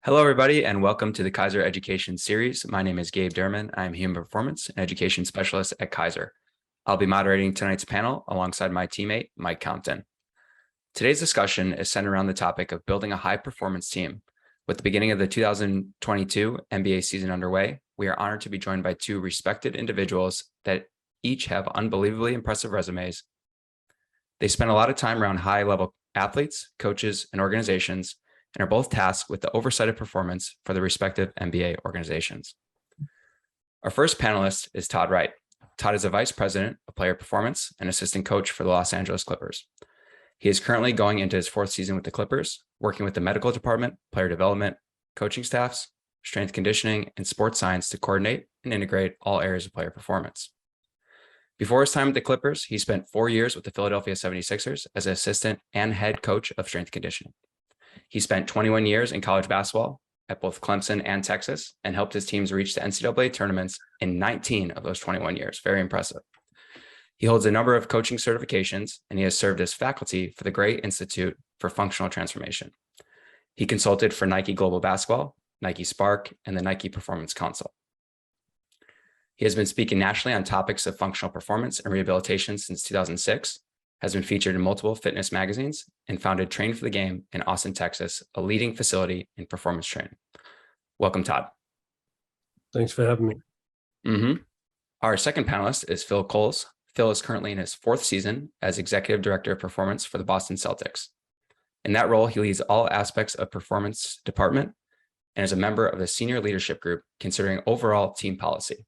Hello, everybody, and welcome to the Keiser Education Series. My name is Gabe Derman. I'm Human Performance and Education Specialist at Keiser. I'll be moderating tonight's panel alongside my teammate, Mike Compton. Today's discussion is centered around the topic of building a high-performance team. With the beginning of the 2022 NBA season underway, we are honored to be joined by two respected individuals that each have unbelievably impressive resumes. They spend a lot of time around high-level athletes, coaches, and organizations, and are both tasked with the oversight of performance for the respective NBA organizations. Our first panelist is Todd Wright. Todd is a vice president of player performance and assistant coach for the Los Angeles Clippers. He is currently going into his fourth season with the Clippers, working with the medical department, player development, coaching staffs, strength conditioning, and sports science to coordinate and integrate all areas of player performance. Before his time at the Clippers, he spent 4 years with the Philadelphia 76ers as an assistant and head coach of strength conditioning. He spent 21 years in college basketball at both Clemson and Texas and helped his teams reach the NCAA tournaments in 19 of those 21 years. Very impressive. He holds a number of coaching certifications, and he has served as faculty for the Gray Institute for Functional Transformation. He consulted for Nike Global Basketball, Nike Spark, and the Nike Performance Council. He has been speaking nationally on topics of functional performance and rehabilitation since 2006, has been featured in multiple fitness magazines, and founded Train for the Game in Austin, Texas, a leading facility in performance training. Welcome, Todd. Thanks for having me. Our second panelist is Phil Coles. Phil is currently in his fourth season as Executive Director of Performance for the Boston Celtics. In that role, he leads all aspects of performance department and is a member of the senior leadership group considering overall team policy.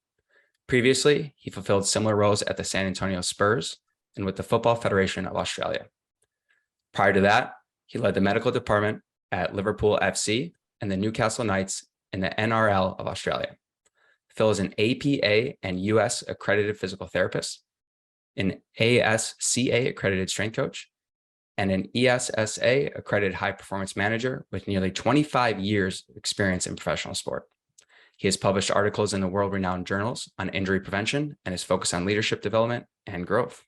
Previously, he fulfilled similar roles at the San Antonio Spurs and with the Football Federation of Australia. Prior to that, he led the medical department at Liverpool FC and the Newcastle Knights in the NRL of Australia. Phil is an APA and US accredited physical therapist, an ASCA accredited strength coach, and an ESSA accredited high performance manager with nearly 25 years of experience in professional sport. He has published articles in the world-renowned journals on injury prevention and is focused on leadership development and growth.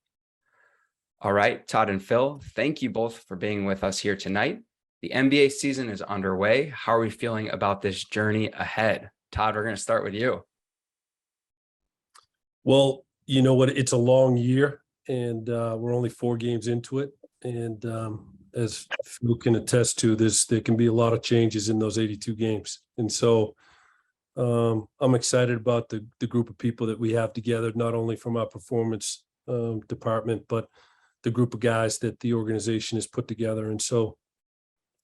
All right, Todd and Phil, thank you both for being with us here tonight. The NBA season is underway. How are we feeling about this journey ahead? Todd, we're going to start with you. Well, you know what? It's a long year, and we're only 4 games into it. And as Phil can attest to, there can be a lot of changes in those 82 games. And so I'm excited about the group of people that we have together, not only from our performance department, but the group of guys that the organization has put together. And so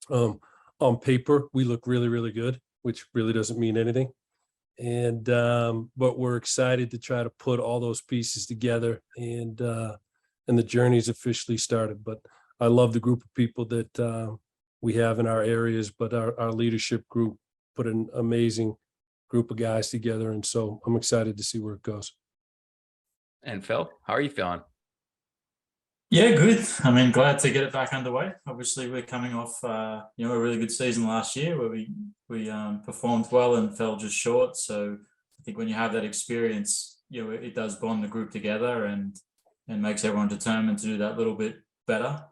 on paper, we look really, really good, which really doesn't mean anything. And but we're excited to try to put all those pieces together, and the journey's officially started. But I love the group of people that we have in our areas, but our leadership group put an amazing group of guys together. And so I'm excited to see where it goes. And Phil, how are you feeling? Yeah, good. I mean, glad to get it back underway. Obviously, we're coming off, a really good season last year where we performed well and fell just short. So I think when you have that experience, it does bond the group together and makes everyone determined to do that little bit better.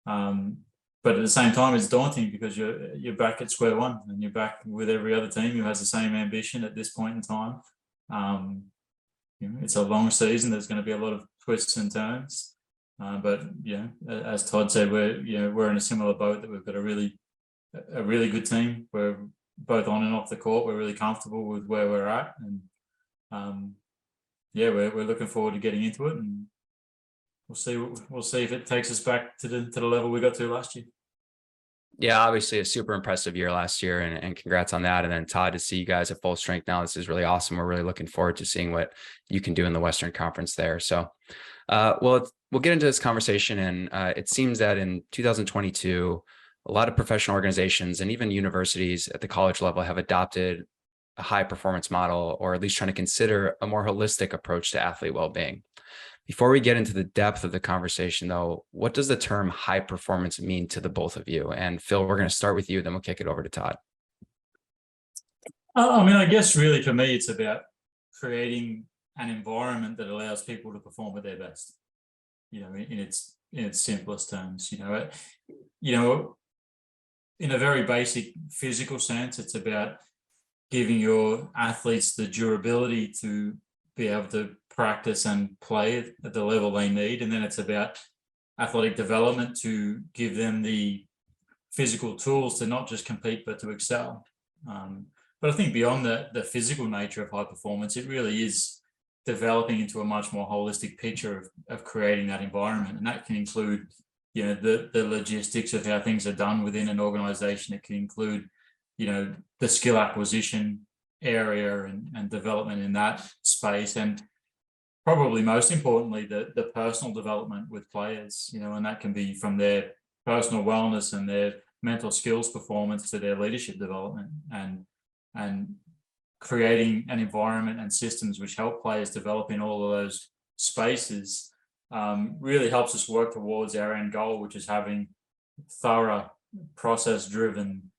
But at the same time, it's daunting because you're back at square one and you're back with every other team who has the same ambition at this point in time. It's a long season. There's going to be a lot of twists and turns. But as Todd said, we're in a similar boat that we've got a really good team. We're both on and off the court. We're really comfortable with where we're at, and we're looking forward to getting into it. And we'll see if it takes us back to the level we got to last year. Yeah, obviously a super impressive year last year, and congrats on that. And then Todd, to see you guys at full strength now, this is really awesome. We're really looking forward to seeing what you can do in the Western Conference there. So, we'll get into this conversation. And it seems that in 2022, a lot of professional organizations and even universities at the college level have adopted a high performance model, or at least trying to consider a more holistic approach to athlete well-being. Before we get into the depth of the conversation, though, what does the term high performance mean to the both of you? And Phil, we're going to start with you, then we'll kick it over to Todd. I guess really for me, it's about creating an environment that allows people to perform at their best. In its simplest terms. in a very basic physical sense, it's about giving your athletes the durability to be able to practice and play at the level they need. And then it's about athletic development to give them the physical tools to not just compete, but to excel. But I think beyond the physical nature of high performance, it really is developing into a much more holistic picture of creating that environment. And that can include, you know, the logistics of how things are done within an organization. It can include, you know, the skill acquisition area and development in that space. And probably most importantly, the personal development with players, you know, and that can be from their personal wellness and their mental skills performance to their leadership development, and creating an environment and systems which help players develop in all of those spaces really helps us work towards our end goal, which is having thorough, process-driven,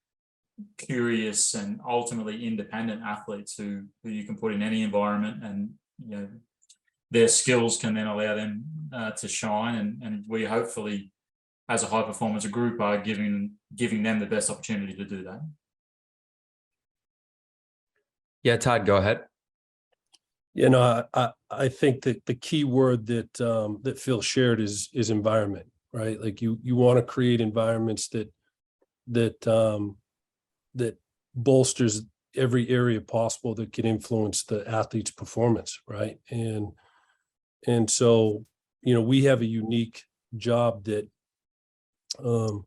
curious, and ultimately independent athletes who you can put in any environment, and you know their skills can then allow them to shine, and we hopefully, as a high performance group, are giving them the best opportunity to do that. Yeah, Todd, go ahead. You know, I think that the key word that that Phil shared is environment, right? Like you want to create environments that bolsters every area possible that can influence the athlete's performance, right? And so, you know, we have a unique job that no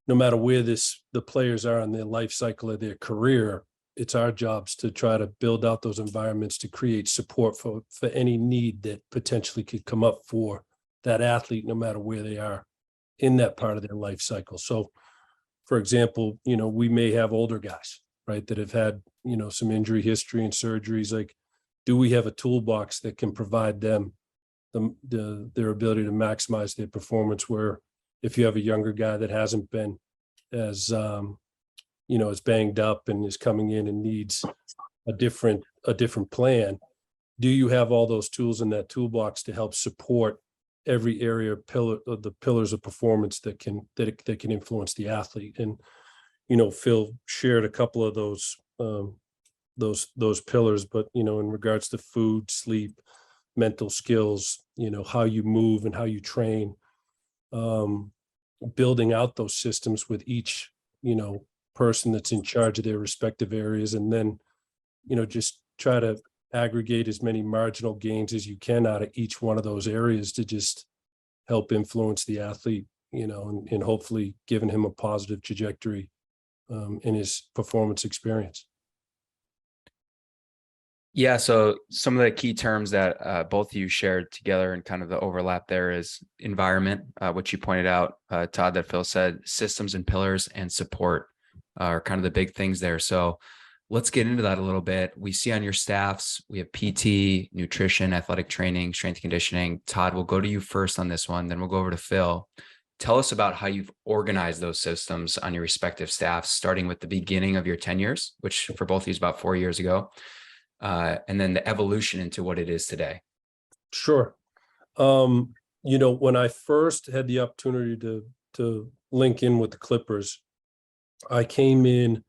matter where the players are in their life cycle of their career, it's our jobs to try to build out those environments to create support for any need that potentially could come up for that athlete, no matter where they are in that part of their life cycle. So, for example, you know, we may have older guys, right, that have had, you know, some injury history and surgeries. Like, do we have a toolbox that can provide them their ability to maximize their performance? Where if you have a younger guy that hasn't been as you know, is banged up and is coming in and needs a different plan, do you have all those tools in that toolbox to help support every area of the pillars of performance that can influence the athlete? And you know, Phil shared a couple of those pillars, but you know, in regards to food, sleep, mental skills, you know, how you move and how you train, building out those systems with each, you know, person that's in charge of their respective areas, and then, you know, just try to aggregate as many marginal gains as you can out of each one of those areas to just help influence the athlete, you know, and hopefully giving him a positive trajectory in his performance experience. Yeah, so some of the key terms that both of you shared together and kind of the overlap there is environment, which you pointed out, Todd, that Phil said, systems and pillars, and support are kind of the big things there. So let's get into that a little bit. We see on your staffs, we have PT, nutrition, athletic training, strength and conditioning. Todd, we'll go to you first on this one, then we'll go over to Phil. Tell us about how you've organized those systems on your respective staffs, starting with the beginning of your tenures, which for both of you is about 4 years ago, and then the evolution into what it is today. Sure. You know, when I first had the opportunity to link in with the Clippers, I came in,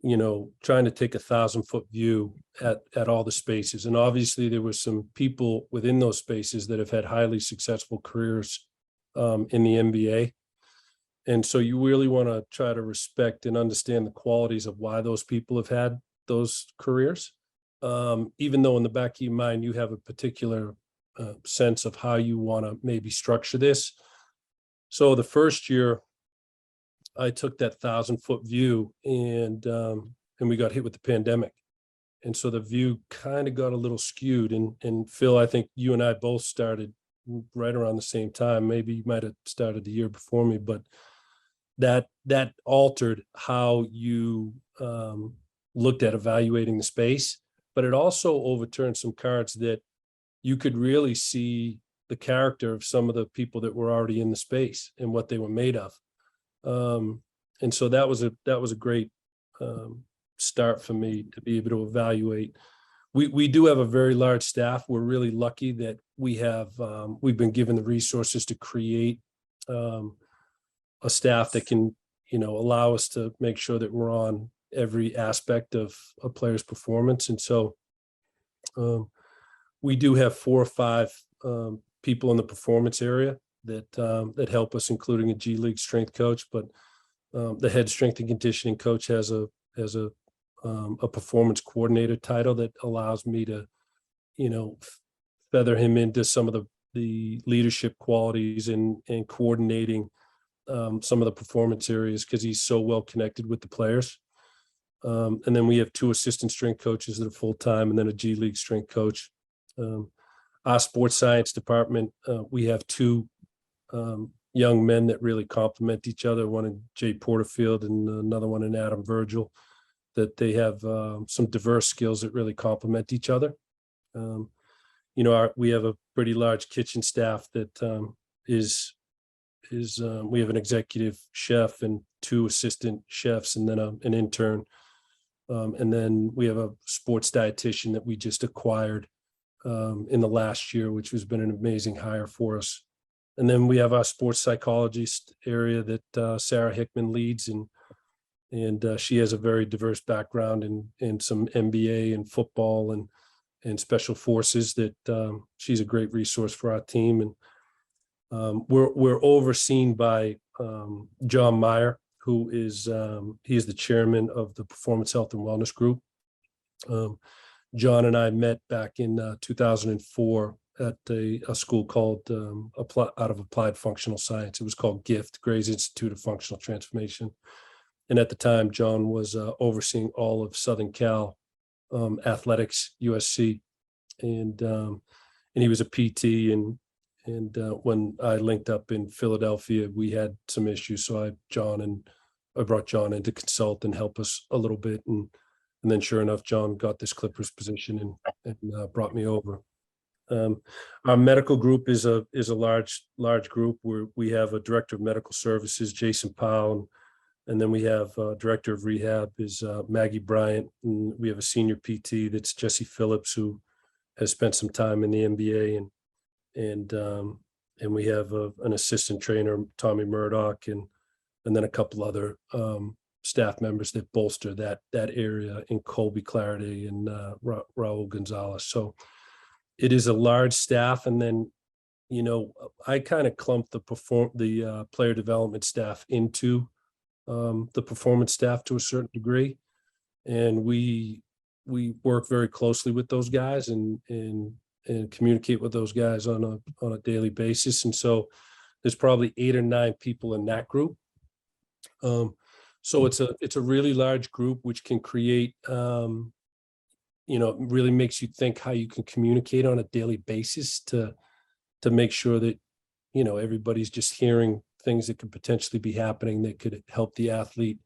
you know, trying to take 1,000-foot view at all the spaces. And obviously there were some people within those spaces that have had highly successful careers in the NBA. And so you really want to try to respect and understand the qualities of why those people have had those careers. Even though in the back of your mind, you have a particular sense of how you want to maybe structure this. So the first year, I took that 1,000-foot view, and we got hit with the pandemic. And so the view kind of got a little skewed. And Phil, I think you and I both started right around the same time. Maybe you might have started the year before me, but that altered how you looked at evaluating the space. But it also overturned some cards that you could really see the character of some of the people that were already in the space and what they were made of. And so that was a great start for me to be able to evaluate. We do have a very large staff. We're really lucky that we've been given the resources to create a staff that can allow us to make sure that we're on every aspect of a player's performance. And so we do have 4 or 5 people in the performance area that help us, including a G League strength coach. But the head strength and conditioning coach has a performance coordinator title that allows me to, feather him into some of the leadership qualities and coordinating some of the performance areas, because he's so well connected with the players. And then we have 2 assistant strength coaches that are full-time, and then a G League strength coach. Our sports science department, we have 2 young men that really complement each other, one in Jay Porterfield and another one in Adam Virgil, that they have some diverse skills that really complement each other. We have a pretty large kitchen staff that we have an executive chef and 2 assistant chefs, and then an intern. And then we have a sports dietitian that we just acquired in the last year, which has been an amazing hire for us. And then we have our sports psychologist area that Sarah Hickman leads, and she has a very diverse background in some MBA and football and special forces, that she's a great resource for our team. And we're overseen by John Meyer, who is he's the chairman of the Performance Health and Wellness Group. John and I met back in 2004 at a school called out of Applied Functional Science. It was called GIFT, Gray's Institute of Functional Transformation. And at the time, John was overseeing all of Southern Cal athletics, USC, and he was a PT. And when I linked up in Philadelphia, we had some issues. So I brought John in to consult and help us a little bit. And then sure enough, John got this Clippers position and brought me over. Our medical group is a large group where we have a director of medical services, Jason Powell, and then we have director of rehab is Maggie Bryant, and we have a senior PT that's Jesse Phillips, who has spent some time in the NBA, and we have an assistant trainer, Tommy Murdoch, and then a couple other staff members that bolster that area in Colby Clarity and Raul Gonzalez. So it is a large staff. And then, I kind of clumped the player development staff into the performance staff to a certain degree. And we work very closely with those guys and communicate with those guys on a daily basis. And so there's probably 8 or 9 people in that group. So it's a really large group, which can create, really makes you think how you can communicate on a daily basis to make sure that, everybody's just hearing things that could potentially be happening that could help the athlete,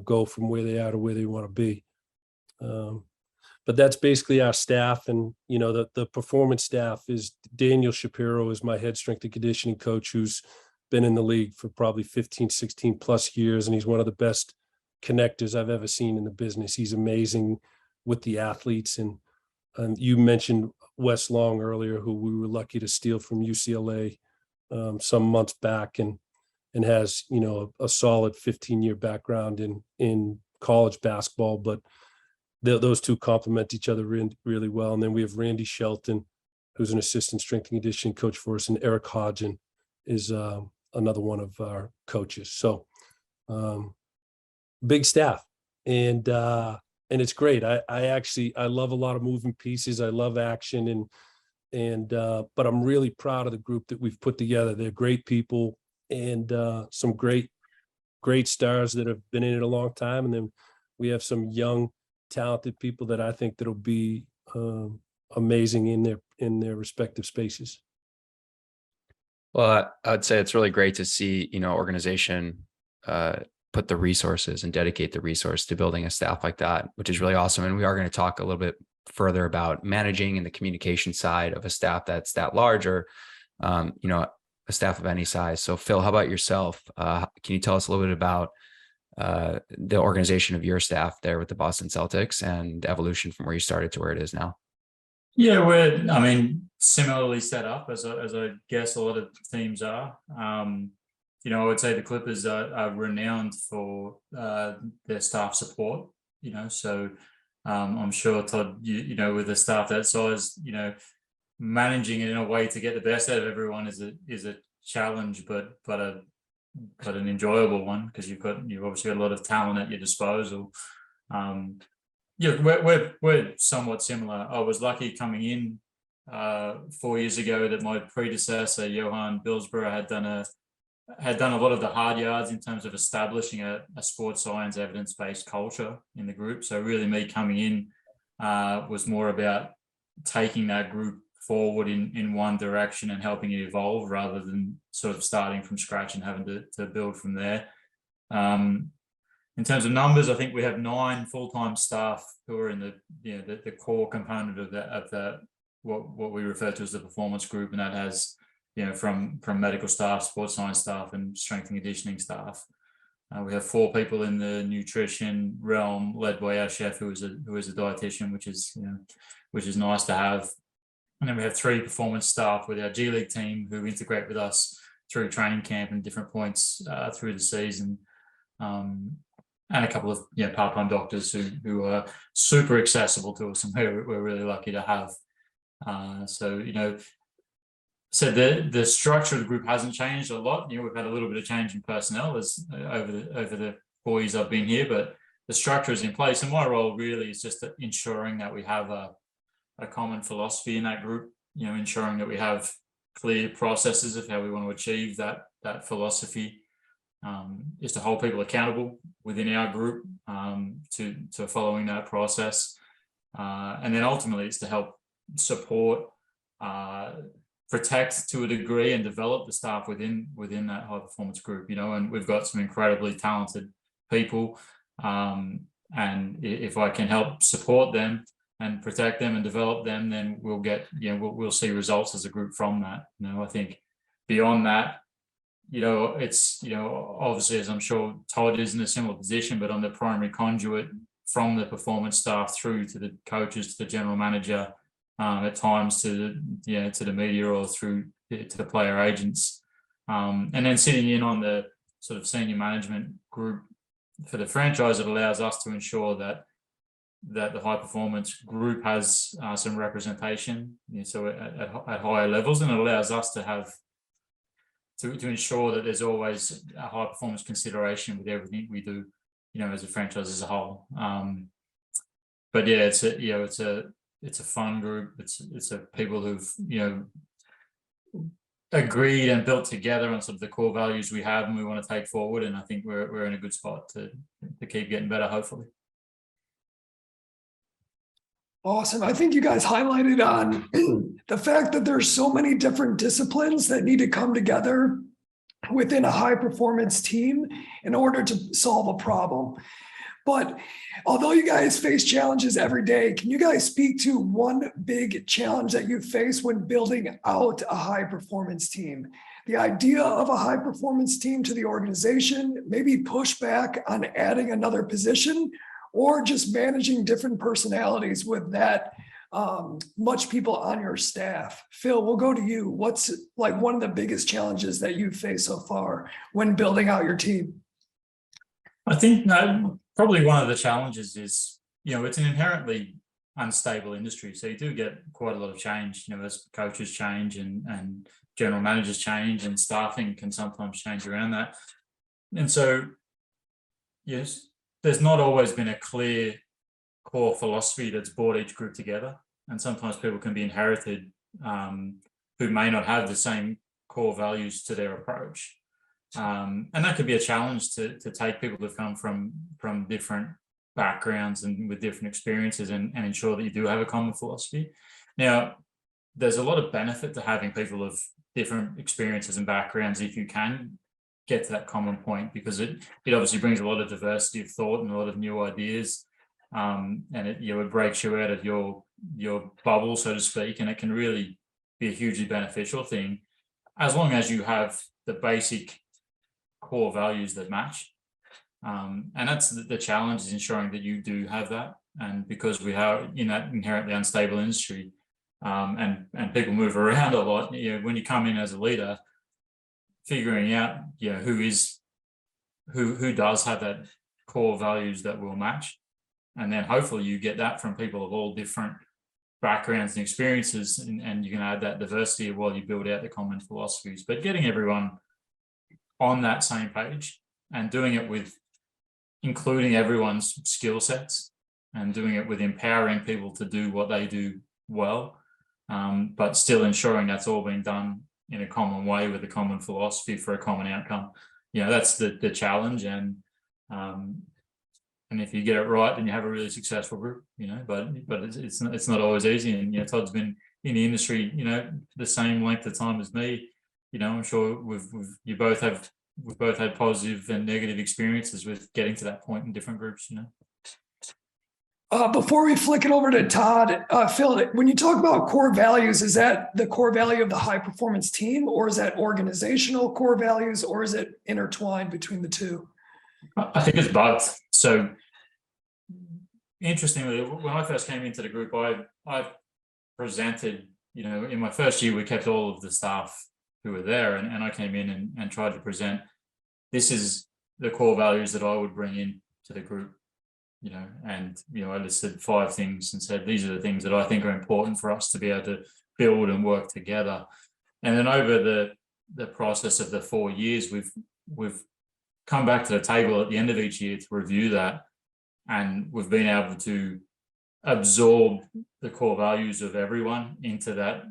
go from where they are to where they want to be. But that's basically our staff. And, the performance staff is Daniel Shapiro is my head strength and conditioning coach, who's been in the league for probably 15, 16 plus years. And he's one of the best connectors I've ever seen in the business. He's amazing with the athletes. And you mentioned Wes Long earlier, who we were lucky to steal from UCLA some months back, and has, a solid 15-year background in college basketball. But those two complement each other really well. And then we have Randy Shelton, who's an assistant strength and conditioning coach for us, and Eric Hodgin is another one of our coaches. So big staff, and it's great. I love a lot of moving pieces. I love action, but I'm really proud of the group that we've put together. They're great people, and some great stars that have been in it a long time. And then we have some young, talented people that I think that'll be amazing in their respective spaces. Well, I'd say it's really great to see, organization put the resources and dedicate the resource to building a staff like that, which is really awesome. And we are going to talk a little bit further about managing and the communication side of a staff that's that large, or, a staff of any size. So Phil, how about yourself? Can you tell us a little bit about the organization of your staff there with the Boston Celtics and evolution from where you started to where it is now? Yeah, we're, similarly set up as I guess a lot of teams are. I would say the Clippers are renowned for their staff support. So I'm sure Todd, with a staff that size, managing it in a way to get the best out of everyone is a challenge, but an enjoyable one, because you've obviously got a lot of talent at your disposal. We're somewhat similar. I was lucky coming in 4 years ago that my predecessor Johan Billsborough had done a lot of the hard yards in terms of establishing a sports science evidence-based culture in the group. So really me coming in was more about taking that group forward in one direction and helping it evolve, rather than sort of starting from scratch and having to build from there. In terms of numbers, I think we have 9 full-time staff who are in the core component of that what we refer to as the performance group, and that has from medical staff, sports science staff, and strength and conditioning staff. We have 4 people in the nutrition realm, led by our chef, who is a dietitian, which is nice to have. And then we have 3 performance staff with our G League team who integrate with us through training camp and different points through the season. And a couple of part-time doctors who are super accessible to us, and we're really lucky to have. So the structure of the group hasn't changed a lot. We've had a little bit of change in personnel over the 4 years I've been here, but the structure is in place. And my role really is just ensuring that we have a common philosophy in that group. Ensuring that we have clear processes of how we want to achieve that philosophy. Is to hold people accountable within our group to following that process, and then ultimately it's to help support, protect to a degree, and develop the staff within that high performance group. And we've got some incredibly talented people, and if I can help support them and protect them and develop them, then we'll get we'll see results as a group from that. I think beyond that, it's obviously, as I'm sure Todd is in a similar position, but I'm the primary conduit from the performance staff through to the coaches, to the general manager, at times to the media, or through to the player agents, and then sitting in on the sort of senior management group for the franchise. It allows us to ensure that the high performance group has some representation, so at higher levels, and it allows us to have to ensure that there's always a high performance consideration with everything we do, as a franchise as a whole. But yeah, it's a fun group. It's a people who've agreed and built together on sort of the core values we have and we want to take forward. And I think we're in a good spot to keep getting better, hopefully. Awesome. I think you guys highlighted on the fact that there's so many different disciplines that need to come together within a high performance team in order to solve a problem. But although you guys face challenges every day, can you guys speak to one big challenge that you face when building out a high performance team? The idea of a high performance team to the organization, maybe push back on adding another position, or just managing different personalities with that much people on your staff. Phil, we'll go to you. What's like one of the biggest challenges that you've faced so far when building out your team? I think probably one of the challenges is, it's an inherently unstable industry. So you do get quite a lot of change, as coaches change and general managers change, and staffing can sometimes change around that. And so, yes, there's not always been a clear core philosophy that's brought each group together. And sometimes people can be inherited who may not have the same core values to their approach. And that could be a challenge to take people who've come from different backgrounds and with different experiences and ensure that you do have a common philosophy. Now, there's a lot of benefit to having people of different experiences and backgrounds if you can get to that common point, because it obviously brings a lot of diversity of thought and a lot of new ideas, and it breaks you out of your bubble, so to speak, and it can really be a hugely beneficial thing as long as you have the basic core values that match. And that's the challenge, is ensuring that you do have that. And because we are in that inherently unstable industry, and people move around a lot, when you come in as a leader, figuring out, who does have that core values that will match. And then hopefully you get that from people of all different backgrounds and experiences, and you can add that diversity while you build out the common philosophies. But getting everyone on that same page and doing it with including everyone's skill sets and doing it with empowering people to do what they do well, but still ensuring that's all being done in a common way with a common philosophy for a common outcome. That's the challenge. And if you get it right, then you have a really successful group, but it's not always easy. And, Todd's been in the industry, the same length of time as me. I'm sure we've both had positive and negative experiences with getting to that point in different groups, Before we flick it over to Todd, Phil, when you talk about core values, is that the core value of the high performance team, or is that organizational core values, or is it intertwined between the two? I think it's both. So interestingly, when I first came into the group, I presented, in my first year, we kept all of the staff who were there, and I came in and tried to present, this is the core values that I would bring in to the group. I listed 5 things and said, these are the things that I think are important for us to be able to build and work together. And then over the process of the 4 years, we've come back to the table at the end of each year to review that. And we've been able to absorb the core values of everyone into that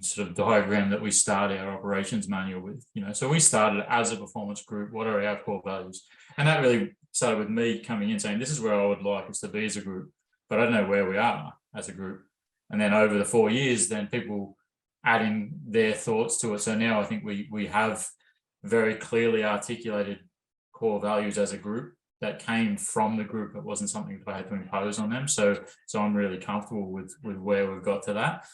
sort of diagram that we start our operations manual with. So we started as a performance group. What are our core values? And that really started with me coming in saying, this is where I would like us to be as a group, but I don't know where we are as a group. And then over the 4 years, then people adding their thoughts to it. So now I think we have very clearly articulated core values as a group that came from the group. It wasn't something that I had to impose on them. So I'm really comfortable with where we've got to that.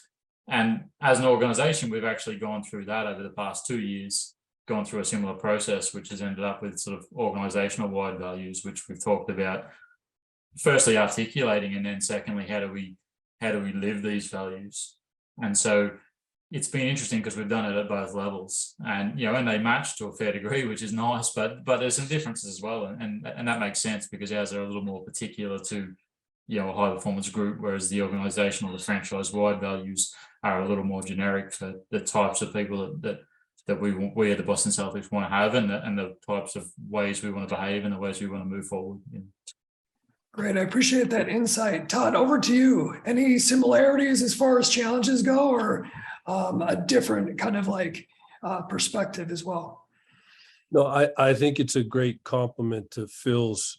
And as an organization, we've actually gone through that over the past 2 years, gone through a similar process, which has ended up with sort of organizational wide values, which we've talked about, firstly articulating, and then secondly, how do we live these values? And so it's been interesting because we've done it at both levels, and and they match to a fair degree, which is nice, but there's some differences as well, and that makes sense because ours are a little more particular to a high performance group, whereas the organizational, the franchise wide values are a little more generic for the types of people that we at the Boston Celtics want to have, and the types of ways we want to behave and the ways we want to move forward. Great. I appreciate that insight. Todd, over to you. Any similarities as far as challenges go, or a different kind of perspective as well? No, I think it's a great compliment to Phil's,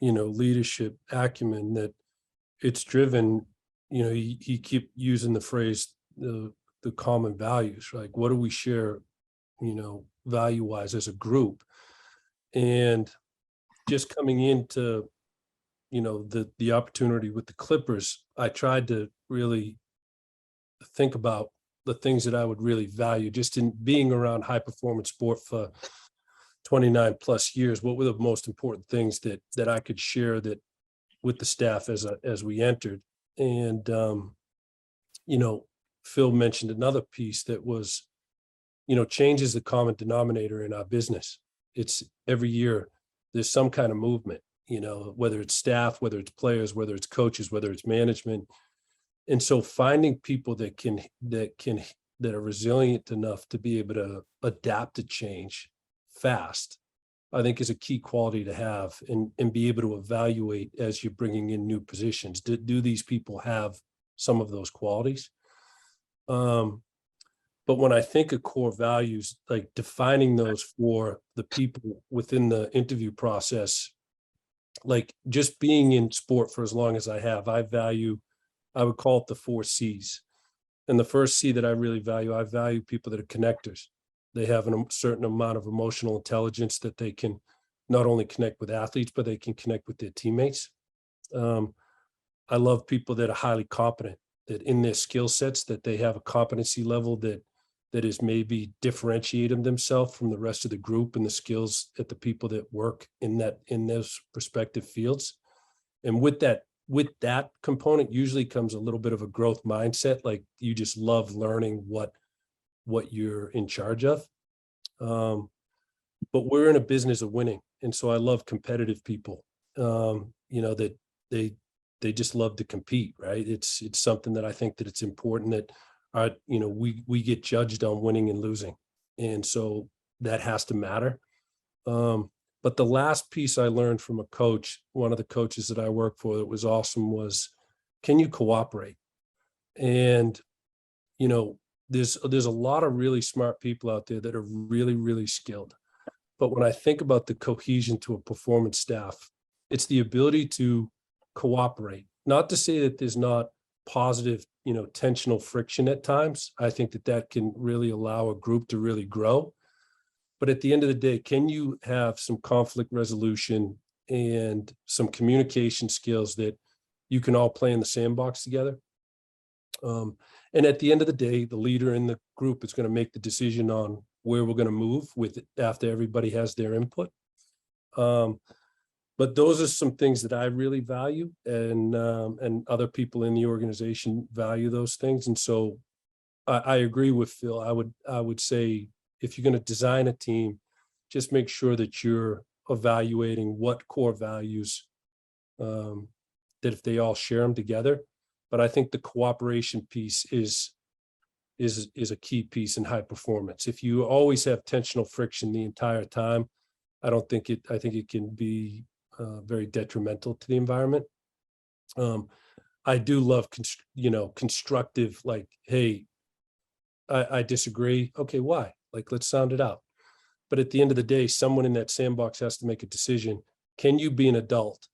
leadership acumen, that it's driven, he keep using the phrase, the common values, like what do we share, value wise as a group. And just coming into, the opportunity with the Clippers, I tried to really think about the things that I would really value just in being around high performance sport for 29 plus years. What were the most important things that I could share that with the staff as we entered? And, Phil mentioned another piece that was, change is the common denominator in our business. It's every year there's some kind of movement, whether it's staff, whether it's players, whether it's coaches, whether it's management. And so finding people that are resilient enough to be able to adapt to change fast, I think is a key quality to have, and be able to evaluate as you're bringing in new positions. Do these people have some of those qualities? But when I think of core values, like defining those for the people within the interview process, like just being in sport for as long as I have, I would call it the 4 C's. And the first C that I really value, I value people that are connectors. They have a certain amount of emotional intelligence that they can not only connect with athletes, but they can connect with their teammates. I love people that are highly competent, that in their skill sets, that they have a competency level that is maybe differentiating themselves from the rest of the group and the skills that the people that work in those respective fields. And with that component usually comes a little bit of a growth mindset. Like you just love learning what what you're in charge of. But we're in a business of winning. And so I love competitive people, that they just love to compete, right? It's something that I think that it's important that, we get judged on winning and losing. And so that has to matter. But the last piece I learned from a coach, one of the coaches that I worked for that was awesome, was, can you cooperate? And, there's a lot of really smart people out there that are really, really skilled. But when I think about the cohesion to a performance staff, it's the ability to cooperate. Not to say that there's not positive, tensional friction at times. I think that can really allow a group to really grow. But at the end of the day, can you have some conflict resolution and some communication skills that you can all play in the sandbox together? And at the end of the day, the leader in the group is going to make the decision on where we're going to move with it after everybody has their input. But those are some things that I really value, and other people in the organization value those things. And so I agree with Phil. I would say, if you're going to design a team, just make sure that you're evaluating what core values, that if they all share them together. But I think the cooperation piece is a key piece in high performance. If you always have tensional friction the entire time, I think it can be very detrimental to the environment. I do love, constructive, like, hey, I disagree. Okay, why? Like, let's sound it out. But at the end of the day, someone in that sandbox has to make a decision. Can you be an adult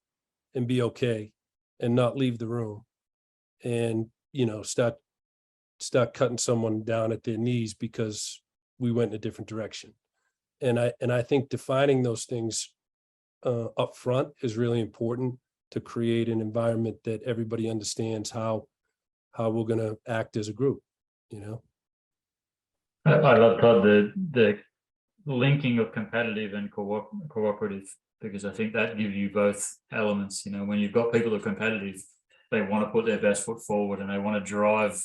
and be okay and not leave the room and, start cutting someone down at their knees because we went in a different direction? And I think defining those things up front is really important to create an environment that everybody understands how we're going to act as a group, I love, Todd, the linking of competitive and cooperative, because I think that gives you both elements. When you've got people that are competitive, they want to put their best foot forward and they want to drive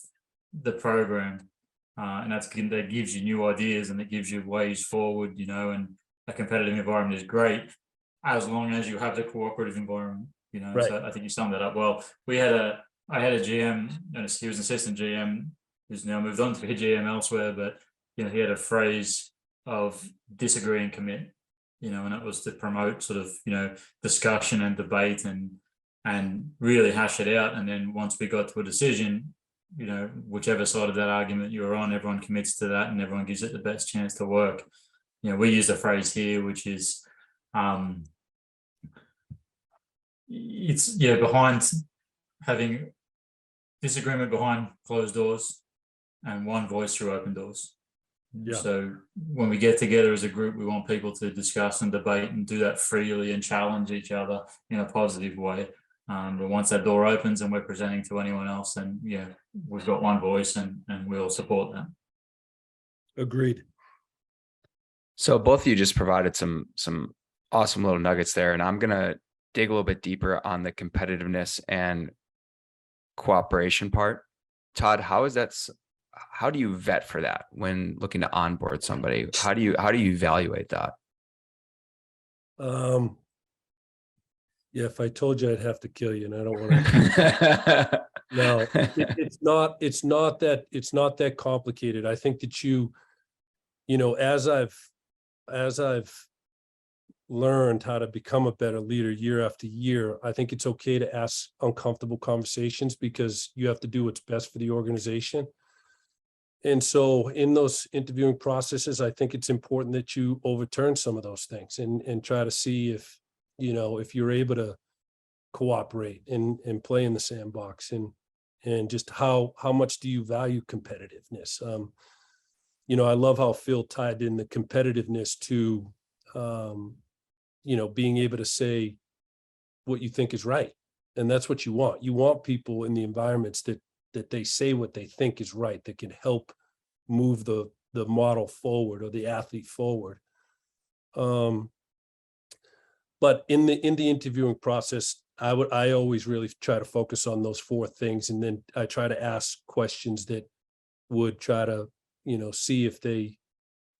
the program, and that gives you new ideas and it gives you ways forward. And a competitive environment is great as long as you have the cooperative environment. Right. So I think you summed that up well. I had a GM, and he was an assistant GM who's now moved on to be a GM elsewhere, but he had a phrase of disagree and commit, and that was to promote sort of discussion and debate and really hash it out. And then once we got to a decision, whichever side of that argument you're on, everyone commits to that and everyone gives it the best chance to work. We use a phrase here which is it's behind having disagreement behind closed doors and one voice through open doors. Yeah. So when we get together as a group, we want people to discuss and debate and do that freely and challenge each other in a positive way. But once that door opens and we're presenting to anyone else, then we've got one voice and we'll support that. Agreed. So both of you just provided some awesome little nuggets there, and I'm gonna dig a little bit deeper on the competitiveness and cooperation part. Todd, how do you vet for that when looking to onboard somebody? How do you evaluate that? Yeah, if I told you, I'd have to kill you, and I don't want to. No, it's not that complicated. I think that as I've learned how to become a better leader year after year, I think it's okay to ask uncomfortable conversations because you have to do what's best for the organization. And so in those interviewing processes, I think it's important that you overturn some of those things and try to see if you're able to cooperate and play in the sandbox and just how much do you value competitiveness? I love how Phil tied in the competitiveness to, being able to say what you think is right. And that's what you want. You want people in the environments that they say what they think is right, that can help move the model forward or the athlete forward. But in the interviewing process, I always really try to focus on those four things. And then I try to ask questions that would try to, see if they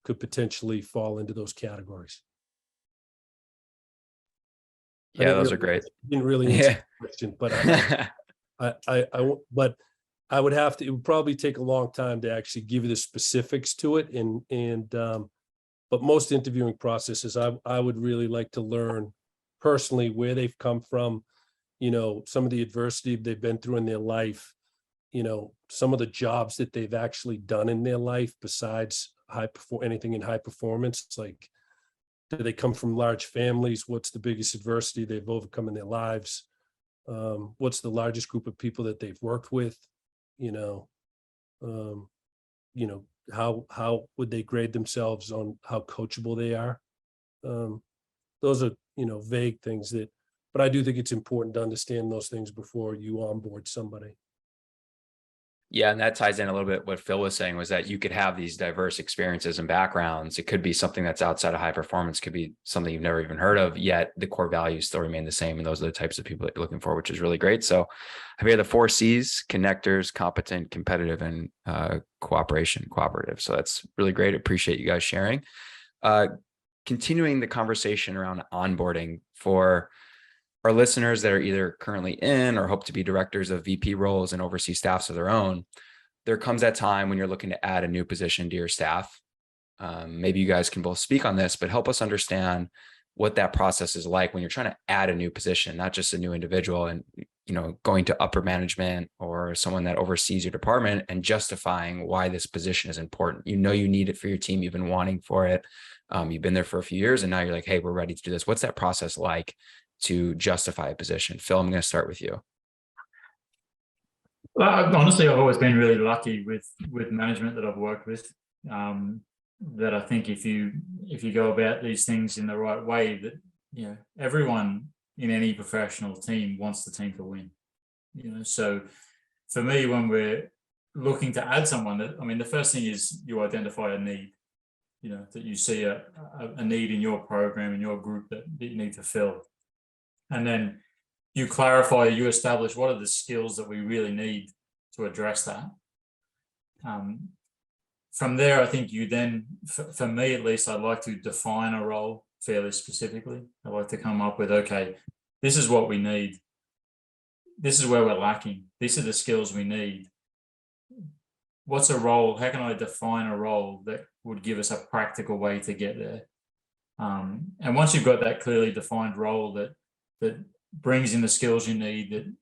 could potentially fall into those categories. Yeah, those are great. Didn't really answer Yeah. the question, but I would have to. It would probably take a long time to actually give you the specifics to it, but most interviewing processes, I would really like to learn personally where they've come from, some of the adversity they've been through in their life, some of the jobs that they've actually done in their life besides anything in high performance. Like, do they come from large families? What's the biggest adversity they've overcome in their lives? What's the largest group of people that they've worked with? How would they grade themselves on how coachable they are? Those are, vague things but I do think it's important to understand those things before you onboard somebody. Yeah, and that ties in a little bit what Phil was saying, was that you could have these diverse experiences and backgrounds. It could be something that's outside of high performance, could be something you've never even heard of, yet the core values still remain the same. And those are the types of people that you're looking for, which is really great. So have you the 4 C's: connectors, competent, competitive, and cooperative. So that's really great. Appreciate you guys sharing. Continuing the conversation around onboarding for our listeners that are either currently in or hope to be directors of VP roles and oversee staffs of their own, there comes that time when you're looking to add a new position to your staff. Maybe you guys can both speak on this, but help us understand what that process is like when you're trying to add a new position, not just a new individual, and going to upper management or someone that oversees your department and justifying why this position is important. You need it for your team. You've been wanting for it. You've been there for a few years, and now you're like, hey, we're ready to do this. What's that process like to justify a position? Phil, I'm going to start with you. Well, honestly, I've always been really lucky with management that I've worked with. That I think if you go about these things in the right way, that everyone in any professional team wants the team to win. So for me, when we're looking to add someone, the first thing is you identify a need. That you see a need in your program, in your group, that you need to fill. And then you clarify, you establish what are the skills that we really need to address that. From there, I think you then, for me at least, I'd like to define a role fairly specifically. I'd like to come up with, okay, this is what we need. This is where we're lacking. These are the skills we need. What's a role? How can I define a role that would give us a practical way to get there? And once you've got that clearly defined role that brings in the skills you need,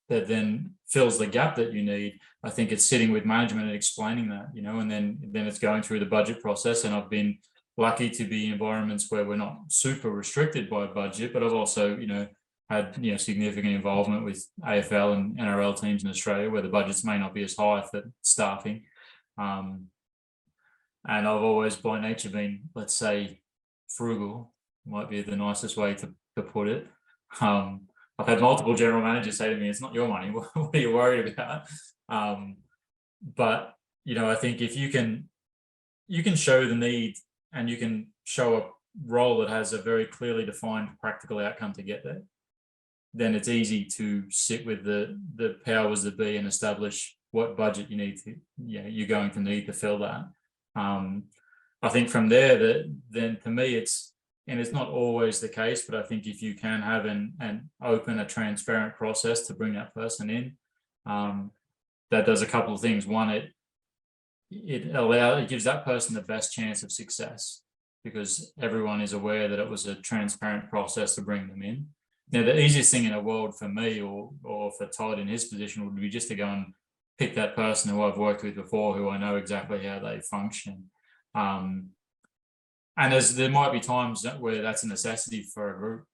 that then fills the gap that you need, I think it's sitting with management and explaining that, and then it's going through the budget process. And I've been lucky to be in environments where we're not super restricted by budget, but I've also, had significant involvement with AFL and NRL teams in Australia where the budgets may not be as high for staffing. And I've always by nature been, let's say, frugal, might be the nicest way to put it. I've had multiple general managers say to me, it's not your money, what are you worried about? But I think if you can show the need and you can show a role that has a very clearly defined practical outcome to get there, then it's easy to sit with the powers that be and establish what budget you're going to need to fill that. I think from there, then to me, it's not always the case, but I think if you can have an open, a transparent process to bring that person in, that does a couple of things. One, it gives that person the best chance of success because everyone is aware that it was a transparent process to bring them in. Now, the easiest thing in the world for me or for Todd in his position would be just to go and pick that person who I've worked with before, who I know exactly how they function. And there might be times where that's a necessity for a group,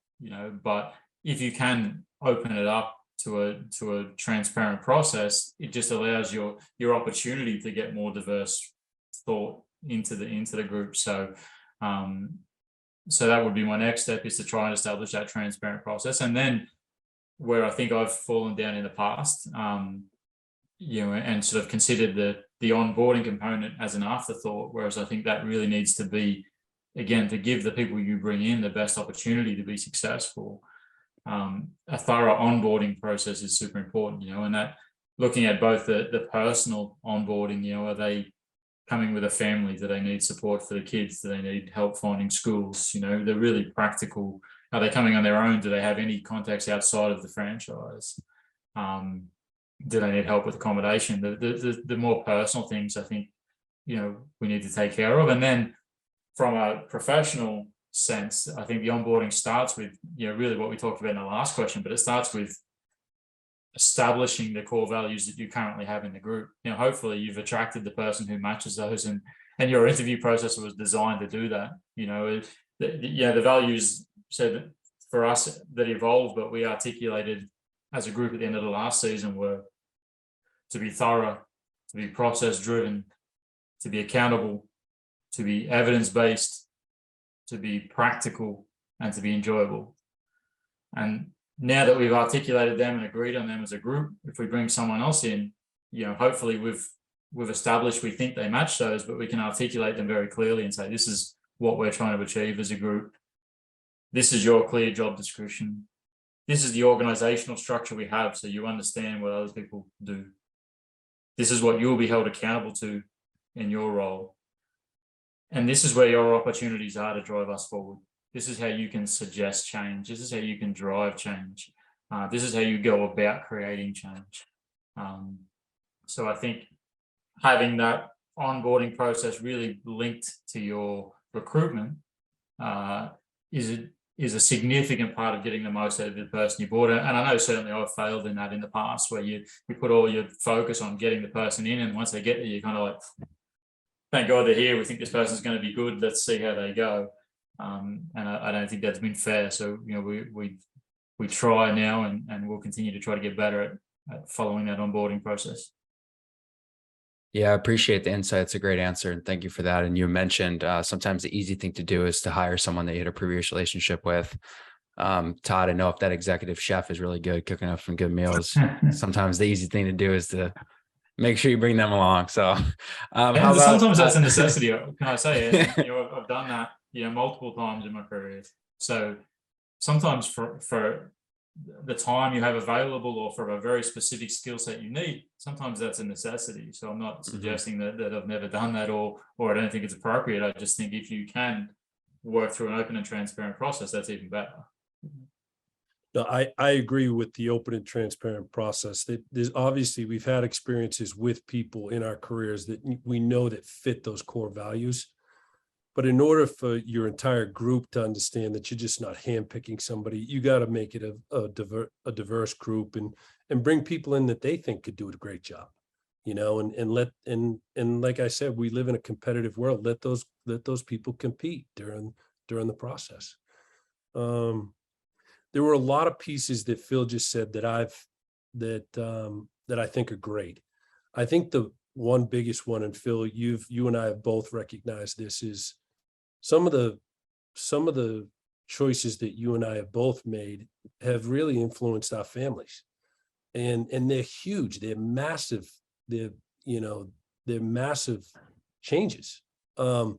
but if you can open it up to a transparent process, it just allows your opportunity to get more diverse thought into the group. So that would be my next step, is to try and establish that transparent process. And then where I think I've fallen down in the past, and sort of considered the onboarding component as an afterthought, whereas I think that really needs to be, again, to give the people you bring in the best opportunity to be successful. A thorough onboarding process is super important, and that looking at both the personal onboarding, are they coming with a family? Do they need support for the kids? Do they need help finding schools? You know, they're really practical. Are they coming on their own? Do they have any contacts outside of the franchise? Do they need help with accommodation? The more personal things, I think, you know, we need to take care of. And then from a professional sense, I think the onboarding starts with, you know, really what we talked about in the last question, but it starts with establishing the core values that you currently have in the group. You know, hopefully you've attracted the person who matches those, and your interview process was designed to do that. You know, the values said for us that evolved, but we articulated as a group at the end of the last season were to be thorough, to be process driven, to be accountable, to be evidence-based, to be practical, and to be enjoyable. And now that we've articulated them and agreed on them as a group, if we bring someone else in, you know, hopefully we've established we think they match those, but we can articulate them very clearly and say, this is what we're trying to achieve as a group. This is your clear job description. This is the organizational structure we have, so you understand what other people do. This is what you'll be held accountable to in your role. And this is where your opportunities are to drive us forward. This is how you can suggest change. This is how you can drive change. This is how you go about creating change. So I think having that onboarding process really linked to your recruitment is a significant part of getting the most out of the person you brought. And I know certainly I've failed in that in the past, where you put all your focus on getting the person in, and once they get there, you're kind of like, thank God they're here. We think this person's going to be good. Let's see how they go. And I don't think that's been fair. So, you know, we try now, and we'll continue to try to get better at following that onboarding process. Yeah, I appreciate the insight. It's a great answer, and thank you for that. And you mentioned sometimes the easy thing to do is to hire someone that you had a previous relationship with. Todd, I know if that executive chef is really good cooking up some good meals, sometimes the easy thing to do is to make sure you bring them along. So sometimes that's a necessity. Can I say it? You know, I've done that, you know, multiple times in my career. So sometimes for the time you have available, or for a very specific skill set you need, sometimes that's a necessity. So I'm not suggesting that I've never done that, or I don't think it's appropriate. I just think if you can work through an open and transparent process, that's even better. No, I agree with the open and transparent process. There's obviously, we've had experiences with people in our careers that we know that fit those core values. But in order for your entire group to understand that you're just not handpicking somebody, you got to make it a diverse group, and bring people in that they think could do a great job, you know, and like I said, we live in a competitive world. Let those people compete during the process. There were a lot of pieces that Phil just said that I think are great. I think the one biggest one, and Phil, you and I have both recognized this, is some of the choices that you and I have both made have really influenced our families, and they're huge. They're massive. They're massive changes. And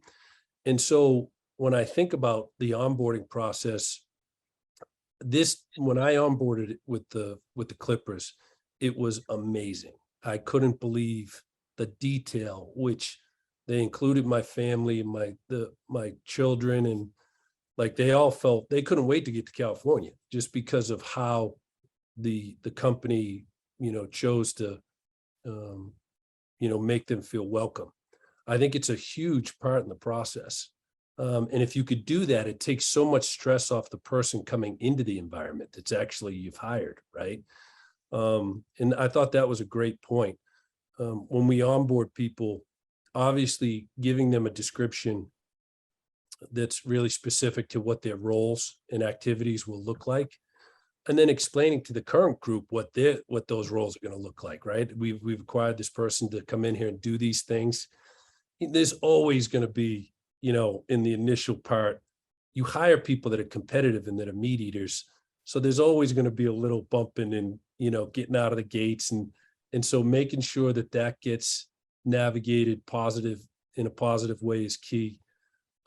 so when I think about the onboarding process, when I onboarded with the Clippers, it was amazing. I couldn't believe the detail, which they included my family and my children, and like they all felt they couldn't wait to get to California, just because of how the company, you know, chose to make them feel welcome. I think it's a huge part in the process. And if you could do that, it takes so much stress off the person coming into the environment that's actually you've hired, right? And I thought that was a great point. When we onboard people, obviously giving them a description that's really specific to what their roles and activities will look like, and then explaining to the current group what those roles are going to look like, right? We've acquired this person to come in here and do these things. There's always going to be, you know, in the initial part, you hire people that are competitive and that are meat eaters. So there's always going to be a little bumping and, you know, getting out of the gates. And so making sure that gets navigated in a positive way is key.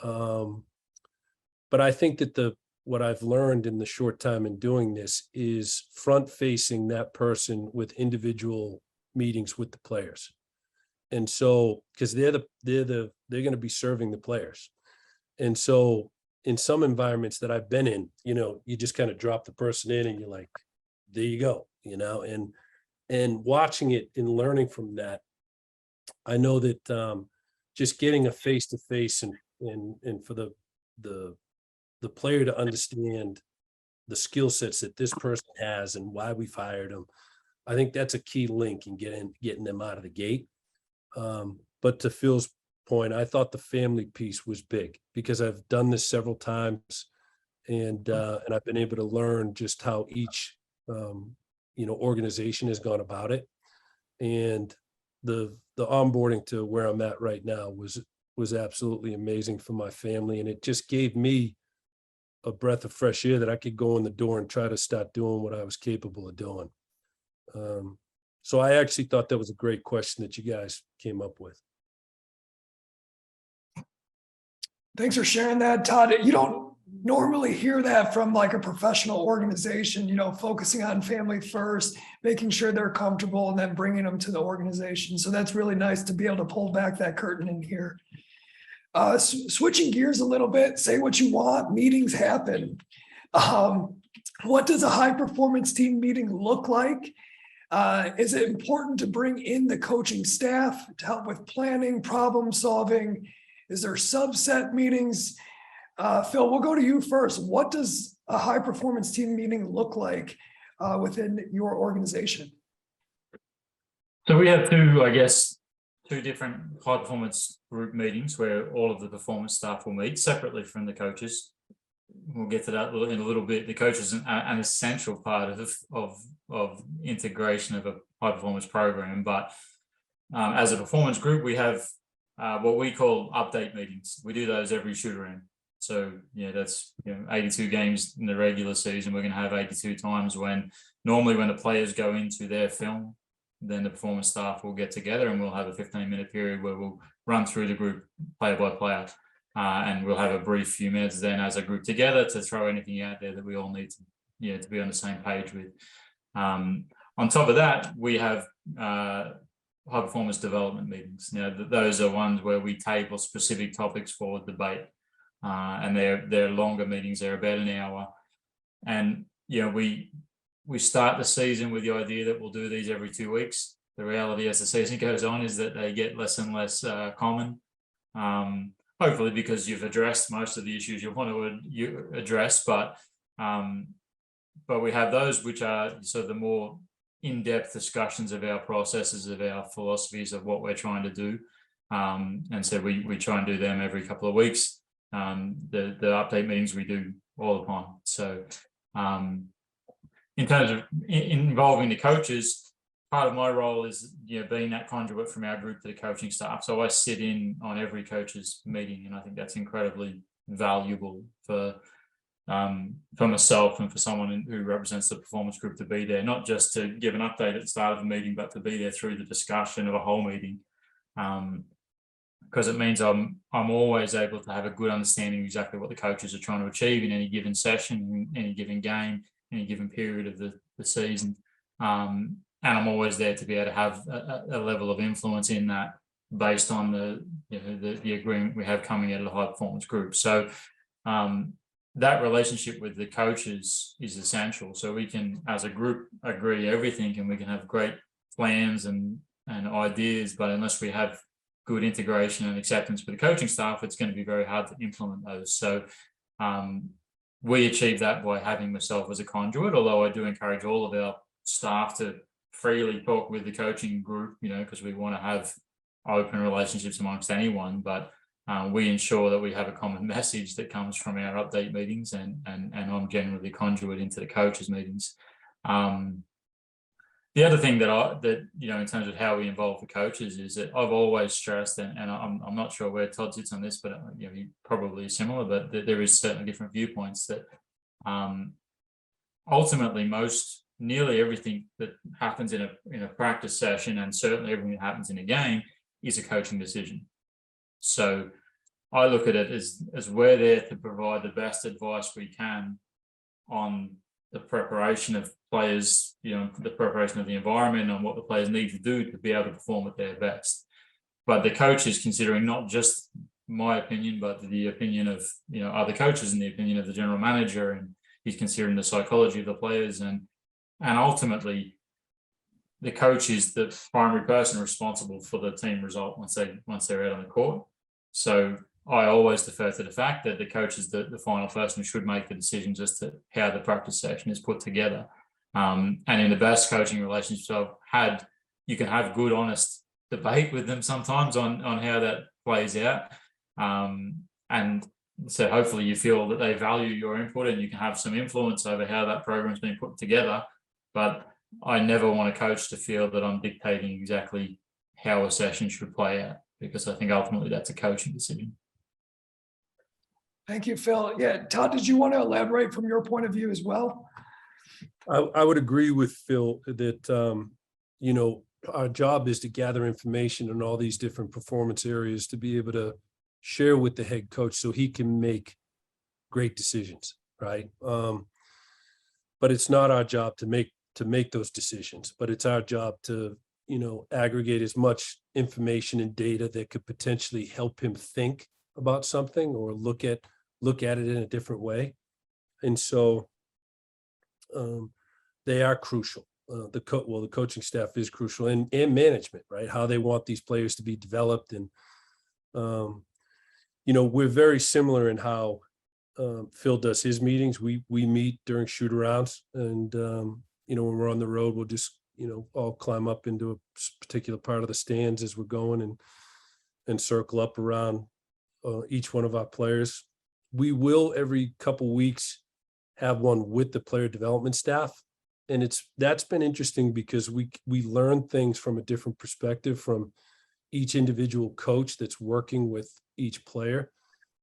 But I think that what I've learned in the short time in doing this is front facing that person with individual meetings with the players, And so, because they're going to be serving the players. And so in some environments that I've been in, you just kind of drop the person in and you're like, there you go, and watching it and learning from that, I know that just getting a face-to-face and for the player to understand the skill sets that this person has and why we've hired them, I think that's a key link in getting them out of the gate. But to Phil's point, I thought the family piece was big because I've done this several times, and I've been able to learn just how each organization has gone about it, and the onboarding to where I'm at right now was absolutely amazing for my family, and it just gave me a breath of fresh air that I could go in the door and try to start doing what I was capable of doing. So I actually thought that was a great question that you guys came up with. Thanks for sharing that, Todd. You don't normally hear that from like a professional organization, focusing on family first, making sure they're comfortable, and then bringing them to the organization. So that's really nice to be able to pull back that curtain in here. Switching gears a little bit, say what you want, meetings happen. What does a high performance team meeting look like? Is it important to bring in the coaching staff to help with planning, problem solving? Is there subset meetings? Phil, we'll go to you first. What does a high performance team meeting look like within your organization? So we have two different high performance group meetings where all of the performance staff will meet separately from the coaches. We'll get to that in a little bit. The coach is an essential part of integration of a high performance program. But as a performance group, we have what we call update meetings. We do those every shoot around. So that's 82 games in the regular season. We're going to have 82 times when the players go into their film, then the performance staff will get together and we'll have a 15-minute period where we'll run through the group player by player. And we'll have a brief few minutes then as a group together to throw anything out there that we all need to be on the same page with. On top of that, we have high performance development meetings. Those are ones where we table specific topics for debate, and they're longer meetings. They're about an hour, and we start the season with the idea that we'll do these every 2 weeks. The reality as the season goes on is that they get less and less common. Hopefully because you've addressed most of the issues you want to address, but we have those which are sort of the more in-depth discussions of our processes, of our philosophies of what we're trying to do. And so we try and do them every couple of weeks. The update meetings we do all the time. So in terms of involving the coaches, part of my role is being that conduit from our group to the coaching staff. So I sit in on every coach's meeting, and I think that's incredibly valuable for myself and for someone who represents the performance group to be there, not just to give an update at the start of the meeting, but to be there through the discussion of a whole meeting. Because it means I'm always able to have a good understanding of exactly what the coaches are trying to achieve in any given session, in any given game, any given period of the season. And I'm always there to be able to have a level of influence in that based on the agreement we have coming out of the high performance group. So that relationship with the coaches is essential. So we can, as a group, agree everything, and we can have great plans and ideas. But unless we have good integration and acceptance with the coaching staff, it's going to be very hard to implement those. So we achieve that by having myself as a conduit, although I do encourage all of our staff to freely talk with the coaching group, because we want to have open relationships amongst anyone, but we ensure that we have a common message that comes from our update meetings, and I'm generally the conduit into the coaches meetings. The other thing that in terms of how we involve the coaches is that I've always stressed, and I'm not sure where Todd sits on this, but he probably is similar, but there is certainly different viewpoints that ultimately nearly everything that happens in a practice session, and certainly everything that happens in a game, is a coaching decision. So I look at it as we're there to provide the best advice we can on the preparation of players, the preparation of the environment, and what the players need to do to be able to perform at their best. but the coach is considering not just my opinion, but the opinion of other coaches and the opinion of the general manager, and he's considering the psychology of the players, and ultimately the coach is the primary person responsible for the team result once they're out on the court. So I always defer to the fact that the coach is the final person who should make the decisions as to how the practice session is put together. And in the best coaching relationships I've had, you can have good, honest debate with them sometimes on how that plays out. And so hopefully you feel that they value your input and you can have some influence over how that program's been put together. But I never want a coach to feel that I'm dictating exactly how a session should play out, because I think ultimately that's a coaching decision. Thank you, Phil. Yeah, Todd, did you want to elaborate from your point of view as well? I would agree with Phil that, our job is to gather information on all these different performance areas to be able to share with the head coach so he can make great decisions, right? But it's not our job to make those decisions, but it's our job to, aggregate as much information and data that could potentially help him think about something or look at it in a different way. And so they are crucial. The coaching staff is crucial, and management, right? How they want these players to be developed. And, we're very similar in how Phil does his meetings. We meet during shoot arounds, and, when we're on the road, we'll just, all climb up into a particular part of the stands as we're going and circle up around each one of our players. We will every couple weeks have one with the player development staff. And that's been interesting because we learn things from a different perspective from each individual coach that's working with each player.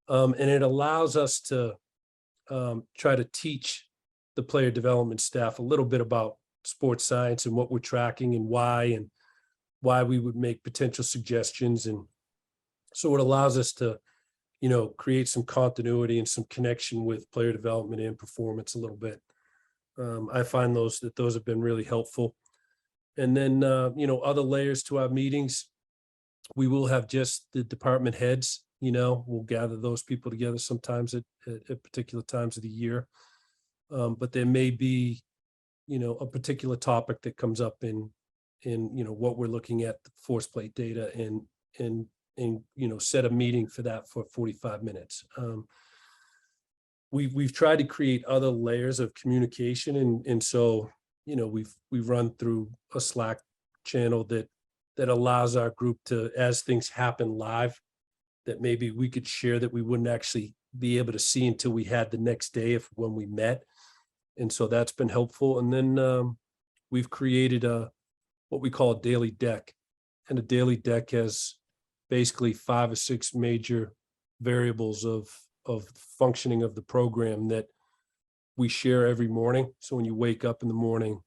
And it allows us to try to teach the player development staff a little bit about sports science and what we're tracking and why we would make potential suggestions. And so it allows us to, create some continuity and some connection with player development and performance a little bit. I find those have been really helpful. And then, other layers to our meetings, we will have just the department heads, we'll gather those people together sometimes at particular times of the year. But there may be, a particular topic that comes up in what we're looking at, the force plate data, and set a meeting for that for 45 minutes. We've tried to create other layers of communication, and so we've run through a Slack channel that allows our group to, as things happen live, that maybe we could share that we wouldn't actually be able to see until we had the next day when we met, and so that's been helpful. And then we've created what we call a daily deck, and a daily deck has basically 5 or 6 major variables of functioning of the program that we share every morning. So when you wake up in the morning,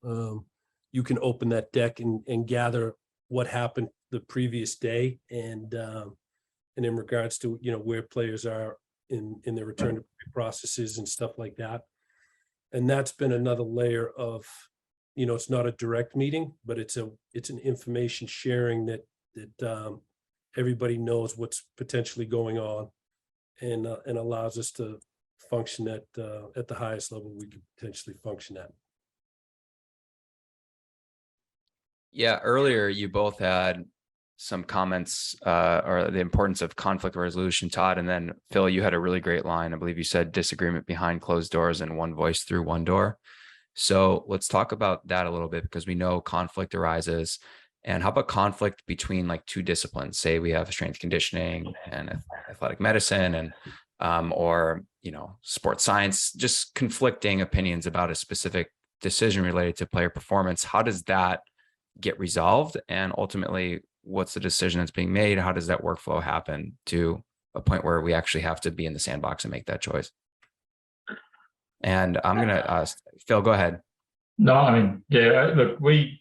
you can open that deck and gather what happened the previous day, and in regards to where players are in their return to play processes and stuff like that. And that's been another layer of, it's not a direct meeting, but it's an information sharing that everybody knows what's potentially going on, and allows us to function at the highest level we could potentially function at. Yeah, earlier you both had some comments or the importance of conflict resolution, Todd, and then Phil, you had a really great line. I believe you said disagreement behind closed doors and one voice through one door. So let's talk about that a little bit, because we know conflict arises. And how about conflict between like 2 disciplines? Say we have strength conditioning and athletic medicine, and or sports science, just conflicting opinions about a specific decision related to player performance. How does that get resolved? And ultimately, what's the decision that's being made? How does that workflow happen to a point where we actually have to be in the sandbox and make that choice? And I'm gonna Phil, go ahead. No, I mean, yeah, look, we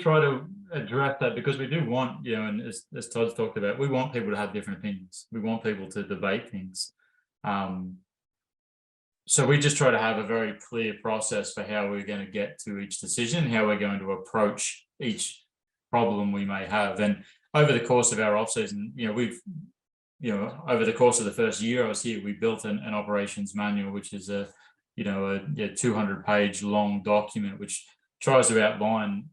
try to address that because we do want, and as Todd's talked about, we want people to have different opinions. We want people to debate things. So we just try to have a very clear process for how we're going to get to each decision, how we're going to approach each problem we may have. And over the course of our off season, over the course of the first year I was here, we built an operations manual, which is a 200-page long document, which tries to outline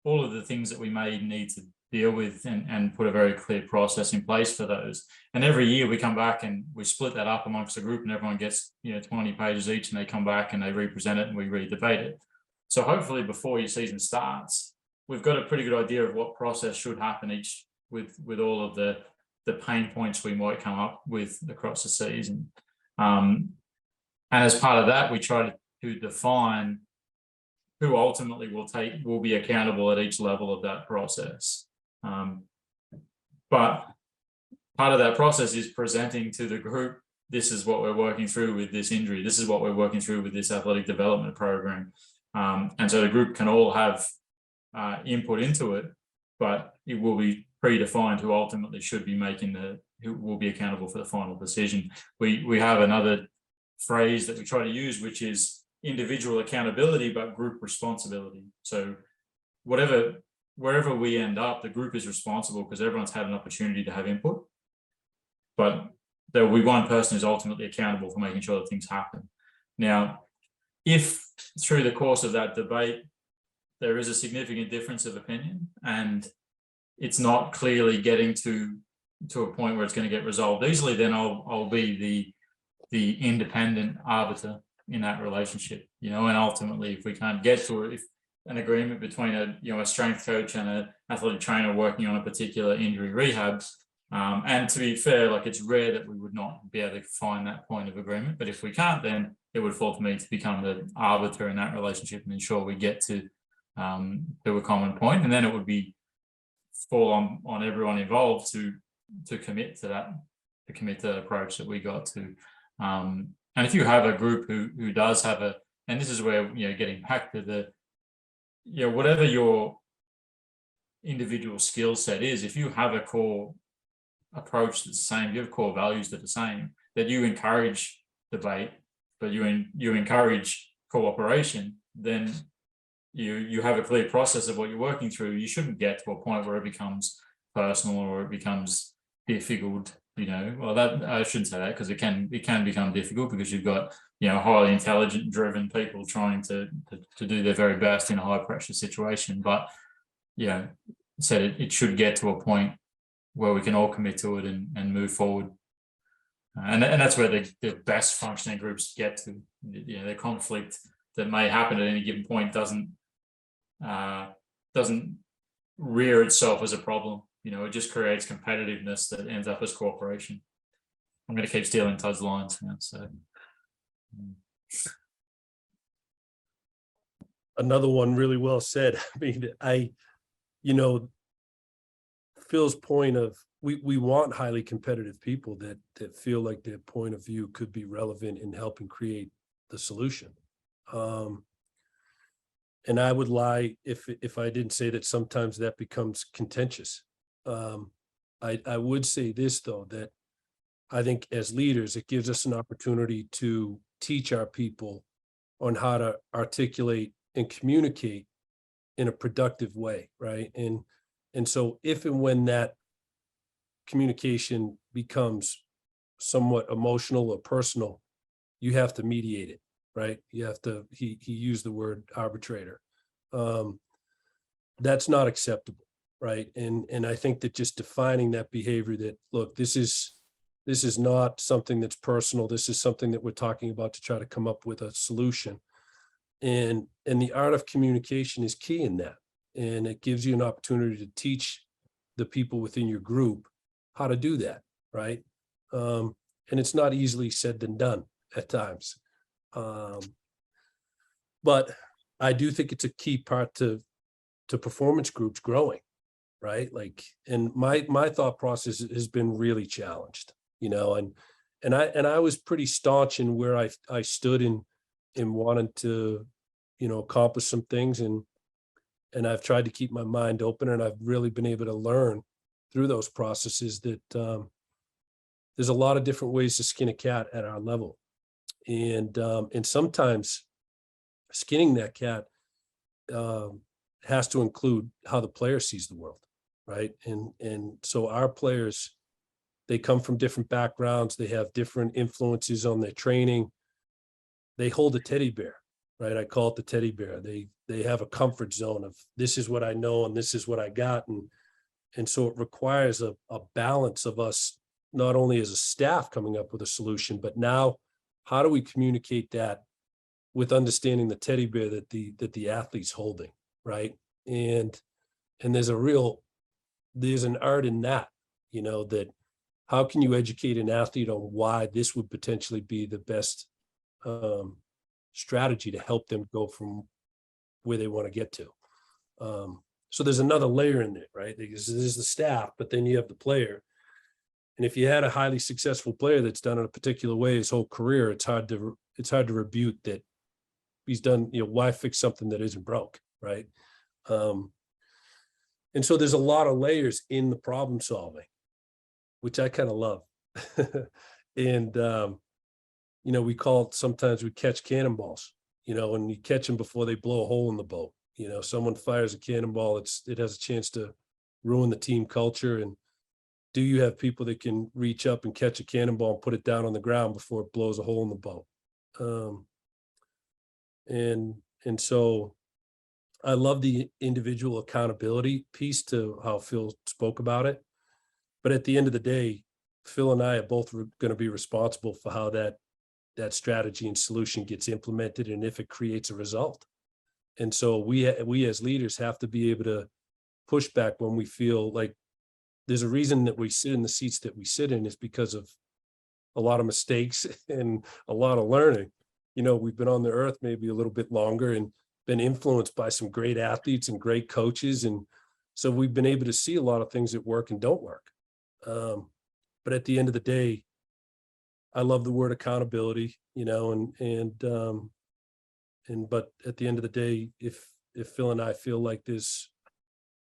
all of the things that we may need to deal with and put a very clear process in place for those. And every year we come back and we split that up amongst the group, and everyone gets 20 pages each, and they come back and they represent it and we re-debate it. So hopefully before your season starts, we've got a pretty good idea of what process should happen each with all of the pain points we might come up with across the season. And as part of that, we try to define who ultimately will be accountable at each level of that process. But part of that process is presenting to the group, this is what we're working through with this injury. This is what we're working through with this athletic development program. And so the group can all have input into it, but it will be predefined who ultimately should be who will be accountable for the final decision. We have another phrase that we try to use, which is individual accountability, but group responsibility. So wherever we end up, the group is responsible because everyone's had an opportunity to have input, but there will be one person who's ultimately accountable for making sure that things happen. Now, if through the course of that debate, there is a significant difference of opinion and it's not clearly getting to a point where it's going to get resolved easily, then I'll be the independent arbiter in that relationship, and ultimately if we can't get to it, if an agreement between a strength coach and an athletic trainer working on a particular injury rehab, and to be fair, like it's rare that we would not be able to find that point of agreement, but if we can't, then it would fall to me to become the arbiter in that relationship and ensure we get to a common point, and then it would be fall on everyone involved to commit to that approach that we got to. And if you have a group who does have and this is where getting back to whatever your individual skill set is, if you have a core approach that's the same, you have core values that are the same, that you encourage debate, but you encourage cooperation, then you have a clear process of what you're working through. You shouldn't get to a point where it becomes personal or it becomes difficult. Well, that I shouldn't say that, because it can become difficult because you've got highly intelligent, driven people trying to do their very best in a high pressure situation. But it should get to a point where we can all commit to it and move forward. And that's where the best functioning groups get to. The conflict that may happen at any given point doesn't rear itself as a problem. It just creates competitiveness that ends up as cooperation. I'm going to keep stealing Todd's lines now. So, another one really well said. I mean, Phil's point of we want highly competitive people that feel like their point of view could be relevant in helping create the solution. And I would lie if I didn't say that sometimes that becomes contentious. I would say this, though, that I think as leaders, it gives us an opportunity to teach our people on how to articulate and communicate in a productive way, right? And so if and when that communication becomes somewhat emotional or personal, you have to mediate it, right? You have to, he used the word arbitrator. That's not acceptable, right? And I think that just defining that behavior, that look, this is not something that's personal. This is something that we're talking about to try to come up with a solution. And the art of communication is key in that. And it gives you an opportunity to teach the people within your group how to do that, right? And it's not easily said than done at times. But I do think it's a key part to performance groups growing, right? Like, and my thought process has been really challenged, and I was pretty staunch in where I stood in wanting to, accomplish some things, and I've tried to keep my mind open, and I've really been able to learn through those processes that there's a lot of different ways to skin a cat at our level, and sometimes skinning that cat has to include how the player sees the world, right? And so our players, they come from different backgrounds, they have different influences on their training. They hold a teddy bear, right? I call it the teddy bear. They have a comfort zone of this is what I know and this is what I got. And so it requires a balance of us, not only as a staff coming up with a solution, but now how do we communicate that with understanding the teddy bear that the athlete's holding, right? And there's an art in that, that how can you educate an athlete on why this would potentially be the best strategy to help them go from where they want to get to. So there's another layer in it, right? Because there's the staff, but then you have the player. And if you had a highly successful player that's done it a particular way his whole career, it's hard to rebuke that he's done, why fix something that isn't broke, right? And so there's a lot of layers in the problem solving, which I kind of love. And, sometimes we catch cannonballs, and you catch them before they blow a hole in the boat. Someone fires a cannonball, it has a chance to ruin the team culture. And do you have people that can reach up and catch a cannonball and put it down on the ground before it blows a hole in the boat? And so I love the individual accountability piece to how Phil spoke about it. But at the end of the day, Phil and I are both going to be responsible for how that strategy and solution gets implemented and if it creates a result. And so we as leaders have to be able to push back when we feel like there's a reason that we sit in the seats that we sit in is because of a lot of mistakes and a lot of learning. We've been on the earth maybe a little bit longer and been influenced by some great athletes and great coaches. And so we've been able to see a lot of things that work and don't work. But at the end of the day, I love the word accountability, but at the end of the day, if Phil and I feel like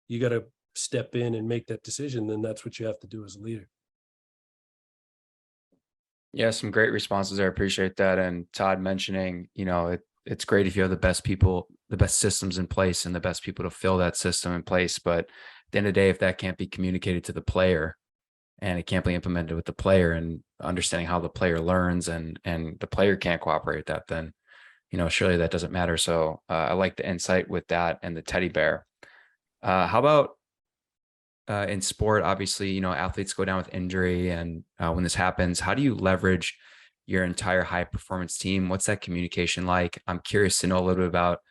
you got to step in and make that decision, then that's what you have to do as a leader. Yeah, some great responses there. I appreciate that. And Todd mentioning, it's great if you have the best people, the best systems in place and the best people to fill that system in place. But at the end of the day, if that can't be communicated to the player and it can't be implemented with the player and understanding how the player learns and the player can't cooperate with that, then, surely that doesn't matter. So I like the insight with that and the teddy bear. How about in sport? Obviously, athletes go down with injury, and when this happens, how do you leverage your entire high performance team? What's that communication like? I'm curious to know a little bit about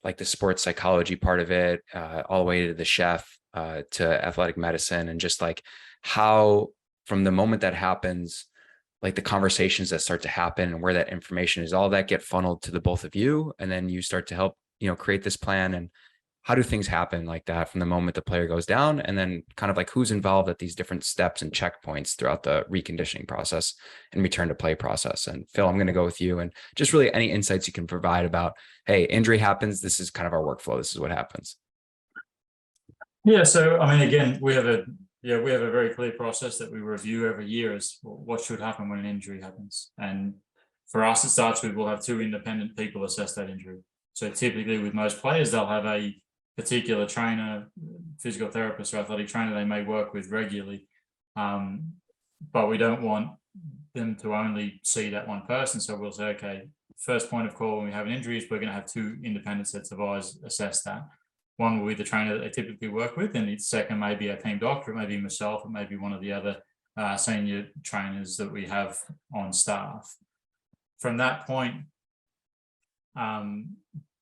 like the sports psychology part of it, all the way to the chef, to athletic medicine, and just like how from the moment that happens, like the conversations that start to happen and where that information is, all that get funneled to the both of you, and then you start to help, create this plan. And how do things happen like that from the moment the player goes down, and then kind of like who's involved at these different steps and checkpoints throughout the reconditioning process and return to play process? And Phil, I'm going to go with you, and just really any insights you can provide about, hey, injury happens, this is kind of our workflow, this is what happens. Yeah, so I mean, again, we have a very clear process that we review every year as what should happen when an injury happens. And for us, it starts with we'll have two independent people assess that injury. So typically with most players, they'll have a particular trainer, physical therapist or athletic trainer they may work with regularly. But we don't want them to only see that one person. So we'll say, okay, first point of call when we have an injury is we're going to have two independent sets of eyes assess that. One will be the trainer that they typically work with, and the second may be a team doctor, it may be myself, it may be one of the other senior trainers that we have on staff. From that point,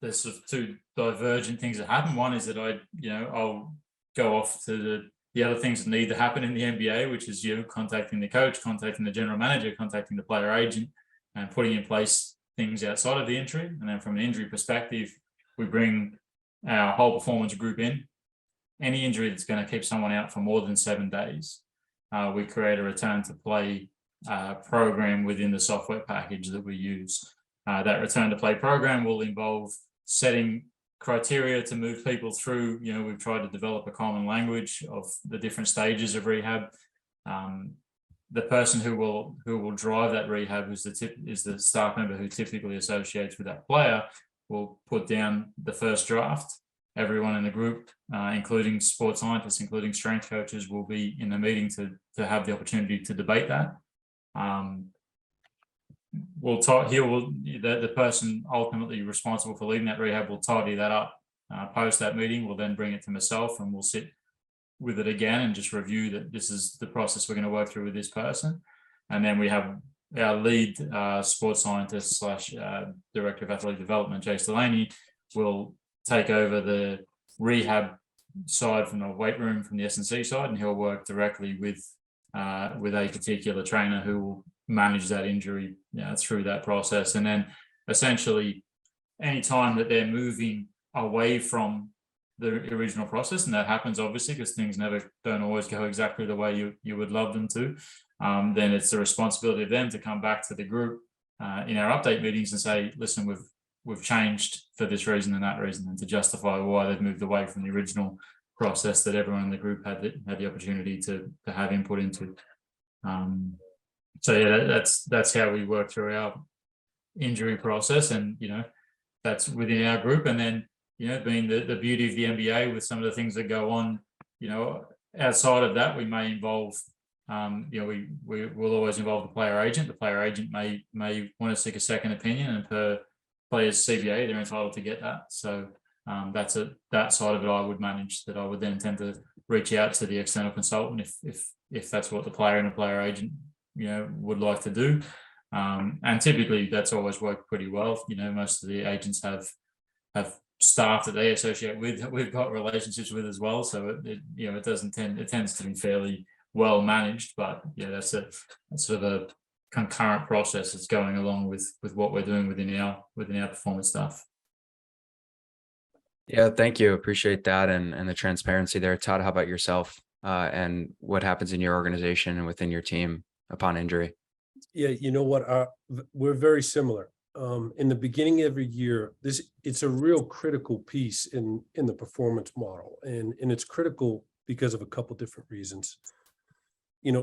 there's sort of two divergent things that happen. One is that I'll go off to the other things that need to happen in the NBA, which is contacting the coach, contacting the general manager, contacting the player agent, and putting in place things outside of the injury. And then from an injury perspective, we bring our whole performance group in. Any injury that's going to keep someone out for more than 7 days, we create a return to play program within the software package that we use. That return to play program will involve setting criteria to move people through. We've tried to develop a common language of the different stages of rehab. The person who will drive that rehab is the staff member who typically associates with that player, will put down the first draft. everyone in the group, including sports scientists, including strength coaches, will be in the meeting to have the opportunity to debate that. The person ultimately responsible for leading that rehab will tidy that up. Post that meeting, we'll then bring it to myself and we'll sit with it again and just review that this is the process we're going to work through with this person. And then we have our lead sports scientist / director of athletic development, Jace Delaney, will take over the rehab side from the weight room, from the S&C side, and he'll work directly with a particular trainer who will manage that injury through that process. And then essentially any time that they're moving away from the original process, and that happens obviously because things don't always go exactly the way you would love them to, then it's the responsibility of them to come back to the group in our update meetings and say, listen, we've changed for this reason and that reason, and to justify why they've moved away from the original process that everyone in the group had the opportunity to have input into. So yeah, that's how we work through our injury process, and that's within our group. And then being the beauty of the NBA with some of the things that go on, outside of that, we may involve, we will always involve the player agent. The player agent may want to seek a second opinion, and per player's CBA, they're entitled to get that. So that side of it I would manage. That I would then tend to reach out to the external consultant if that's what the player and a player agent would like to do. And typically that's always worked pretty well. Most of the agents have staff that they associate with that we've got relationships with as well. So it tends to be fairly well managed. But yeah, that's sort of a concurrent process that's going along with what we're doing within our performance stuff. Yeah, thank you. Appreciate that and the transparency there. Todd, how about yourself and what happens in your organization and within your team upon injury? Yeah, you know what? We're very similar. In the beginning of every year, it's a real critical piece in the performance model, and it's critical because of a couple different reasons.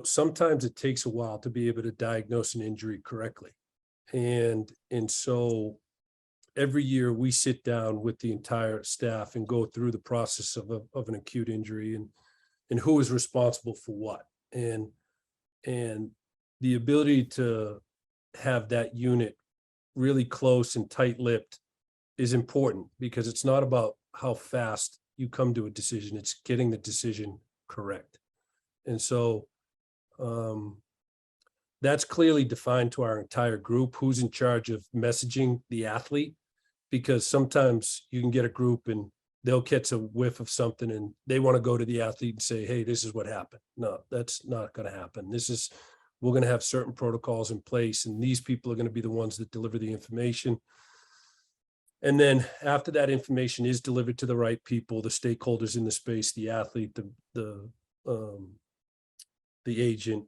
Sometimes it takes a while to be able to diagnose an injury correctly, and so every year we sit down with the entire staff and go through the process of an acute injury and who is responsible for what, and the ability to have that unit really close and tight-lipped is important, because it's not about how fast you come to a decision, it's getting the decision correct. And so that's clearly defined to our entire group, who's in charge of messaging the athlete, because sometimes you can get a group and they'll catch a whiff of something and they want to go to the athlete and say, hey, this is what happened. No, that's not going to happen. We're going to have certain protocols in place, and these people are going to be the ones that deliver the information. And then after that information is delivered to the right people, the stakeholders in the space, the athlete, the agent,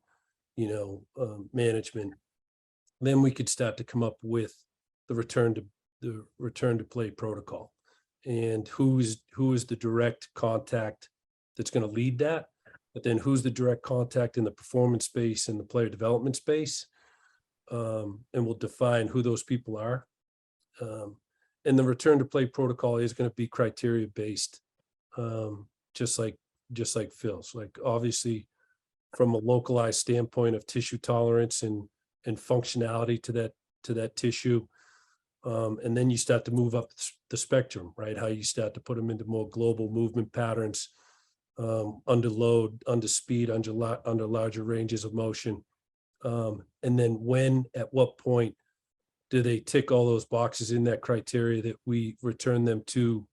management, then we could start to come up with the return to play protocol, and who is the direct contact that's going to lead that. But then who's the direct contact in the performance space and the player development space? And we'll define who those people are. And the return to play protocol is going to be criteria based, just like Phil's. Like, obviously, from a localized standpoint of tissue tolerance and functionality to that tissue. And then you start to move up the spectrum, right? How you start to put them into more global movement patterns, under load, under speed, under larger ranges of motion. And then at what point do they tick all those boxes in that criteria that we return them to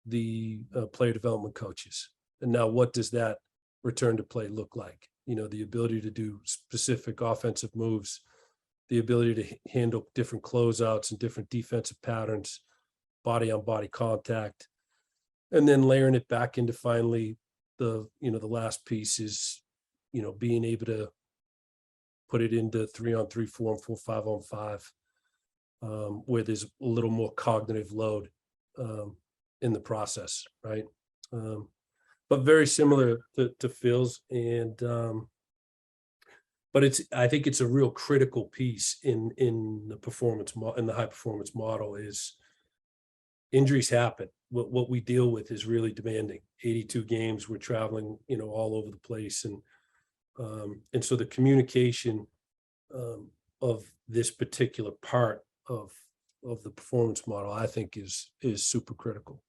the player development coaches? And now what does that return to play look like? The ability to do specific offensive moves, the ability to handle different closeouts and different defensive patterns, body on body contact, and then layering it back into finally the last piece is, being able to put it into 3-on-3, 4-on-4, 5-on-5, where there's a little more cognitive load in the process, right? But very similar to Phil's, and but I think it's a real critical piece in the performance in the high performance model. Is injuries happen, what we deal with is really demanding. 82 games, we're traveling, all over the place. And so the communication of this particular part of the performance model, I think is super critical.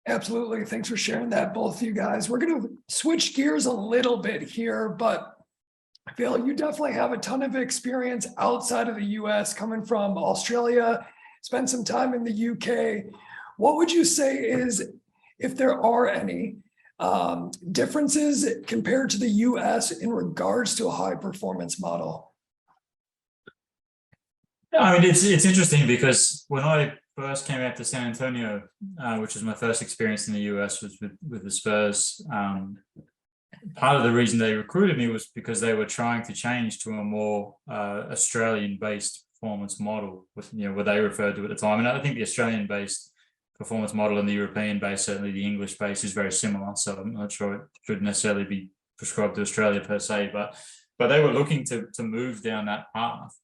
Absolutely. Thanks for sharing that, both of you guys. We're going to switch gears a little bit here, but Phil, you definitely have a ton of experience outside of the US, coming from Australia, spent some time in the UK. What would you say is, if there are any, differences compared to the US in regards to a high performance model? I mean, it's interesting because when I first came out to San Antonio, which was my first experience in the US, was with the Spurs. Part of the reason they recruited me was because they were trying to change to a more Australian-based performance model, with what they referred to at the time. And I think the Australian-based performance model and the European-based, certainly the English-based, is very similar. So I'm not sure it should necessarily be prescribed to Australia per se, but they were looking to move down that path.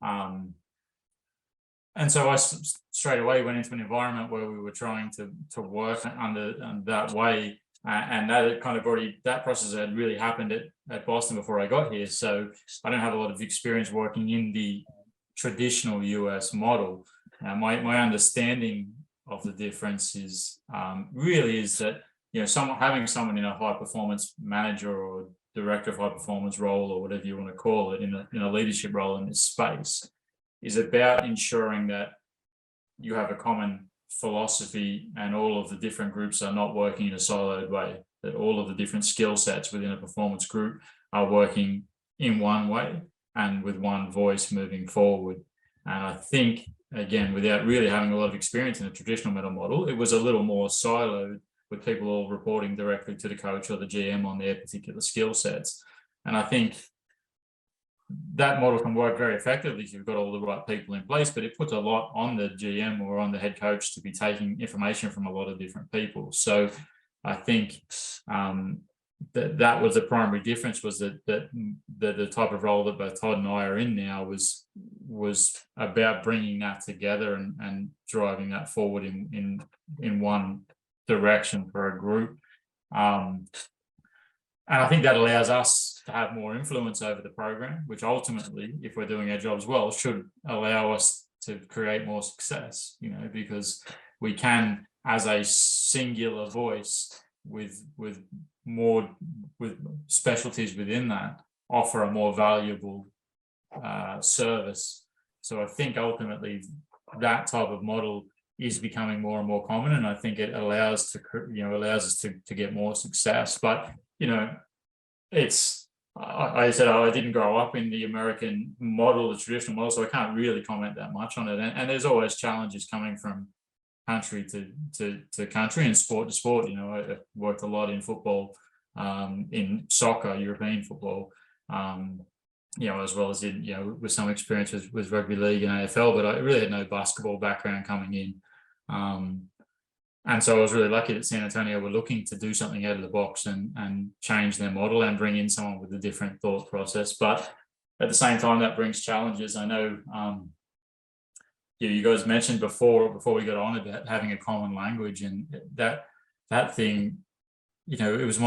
And so I straight away went into an environment where we were trying to work under that way. And that kind of that process had really happened at Boston before I got here. So I don't have a lot of experience working in the traditional US model. My understanding of the difference is really is that, having someone in a high performance manager or director of high performance role, or whatever you want to call it, in a leadership role in this space, is about ensuring that you have a common philosophy and all of the different groups are not working in a siloed way, that all of the different skill sets within a performance group are working in one way and with one voice moving forward. And I think, again, without really having a lot of experience in a traditional mental model, it was a little more siloed, with people all reporting directly to the coach or the GM on their particular skill sets. And I think that model can work very effectively if you've got all the right people in place, but it puts a lot on the GM or on the head coach to be taking information from a lot of different people. So I think that was the primary difference, was that the type of role that both Todd and I are in now was about bringing that together and driving that forward in one direction for a group. And I think that allows us to have more influence over the program, which ultimately, if we're doing our jobs well, should allow us to create more success, because we can, as a singular voice with specialties within that, offer a more valuable service. So I think ultimately that type of model is becoming more and more common, and I think it allows us to get more success. But I said I didn't grow up in the American model, the traditional model, so I can't really comment that much on it. And there's always challenges coming from country to country and sport to sport. I worked a lot in football, in soccer, European football, as well as with some experience with rugby league and AFL, but I really had no basketball background coming in. And so I was really lucky that San Antonio were looking to do something out of the box and change their model and bring in someone with a different thought process. But at the same time, that brings challenges. I know you guys mentioned before we got on about having a common language, and that thing, it was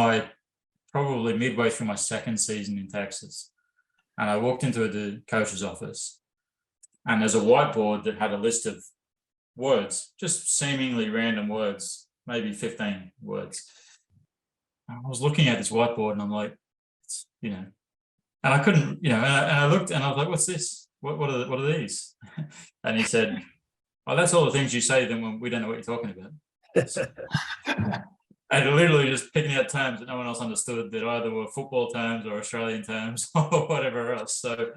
probably midway through my second season in Texas. And I walked into the coach's office, and there's a whiteboard that had a list of words, just seemingly random words, maybe 15 words. I was looking at this whiteboard and I'm like, and I couldn't, and I looked and I was like, what's this? What are these? And he said, oh, that's all the things you say then when we don't know what you're talking about. And literally just picking out terms that no one else understood, that either were football terms or Australian terms or whatever else. So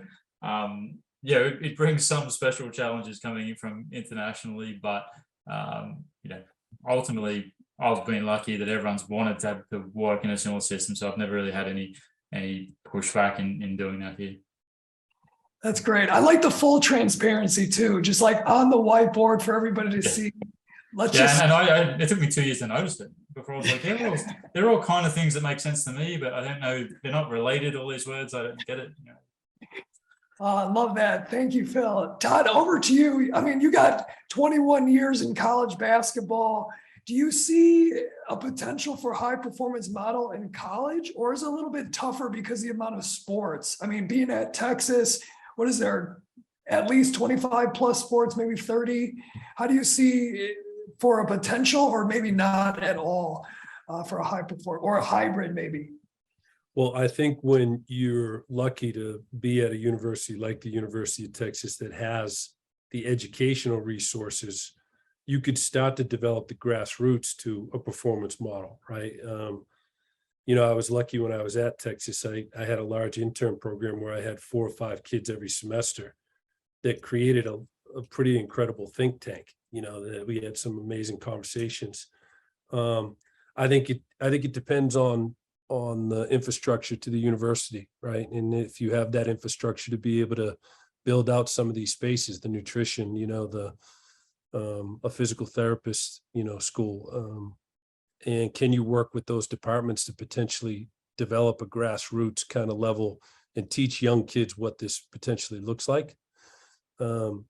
it brings some special challenges coming in from internationally, but ultimately I've been lucky that everyone's wanted to work in a similar system, so I've never really had any pushback in doing that here. That's great. I like the full transparency too, just like on the whiteboard for everybody to see. And it took me 2 years to notice it before I was like, they're all kind of things that make sense to me, but I don't know, they're not related, all these words, I don't get it. I love that. Thank you, Phil. Todd, over to you. I mean, you got 21 years in college basketball. Do you see a potential for high performance model in college, or is it a little bit tougher because of the amount of sports? I mean, being at Texas, what is there? At least 25 plus sports, maybe 30. How do you see for a potential, or maybe not at all, for a high perform or a hybrid maybe? Well, I think when you're lucky to be at a university like the University of Texas that has the educational resources, you could start to develop the grassroots to a performance model, right? I was lucky when I was at Texas. I had a large intern program where I had 4 or 5 kids every semester that created a pretty incredible think tank. That we had some amazing conversations. I think it depends on the infrastructure to the university, right? And if you have that infrastructure to be able to build out some of these spaces, the nutrition, a physical therapist, school, and can you work with those departments to potentially develop a grassroots kind of level and teach young kids what this potentially looks like? Phil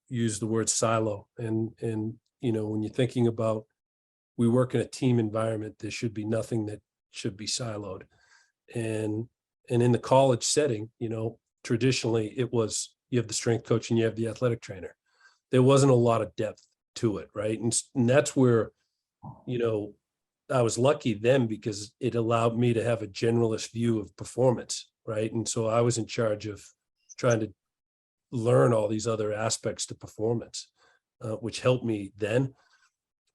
used the word silo, and when you're thinking about, we work in a team environment, there should be nothing that should be siloed. And in the college setting, traditionally it was, you have the strength coach and you have the athletic trainer. There wasn't a lot of depth to it, right? And that's where, I was lucky then because it allowed me to have a generalist view of performance, right? And so I was in charge of trying to learn all these other aspects to performance, which helped me then.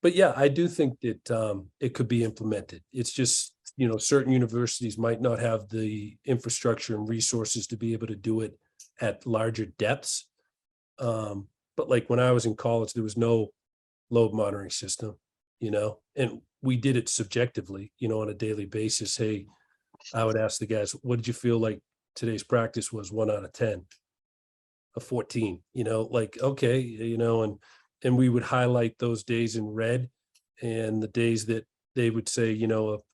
But yeah, I do think that it could be implemented. It's just, certain universities might not have the infrastructure and resources to be able to do it at larger depths. But like when I was in college, there was no load monitoring system, and we did it subjectively, on a daily basis. Hey, I would ask the guys, what did you feel like today's practice was? 1 out of 10, a 14, okay, and we would highlight those days in red, and the days that they would say,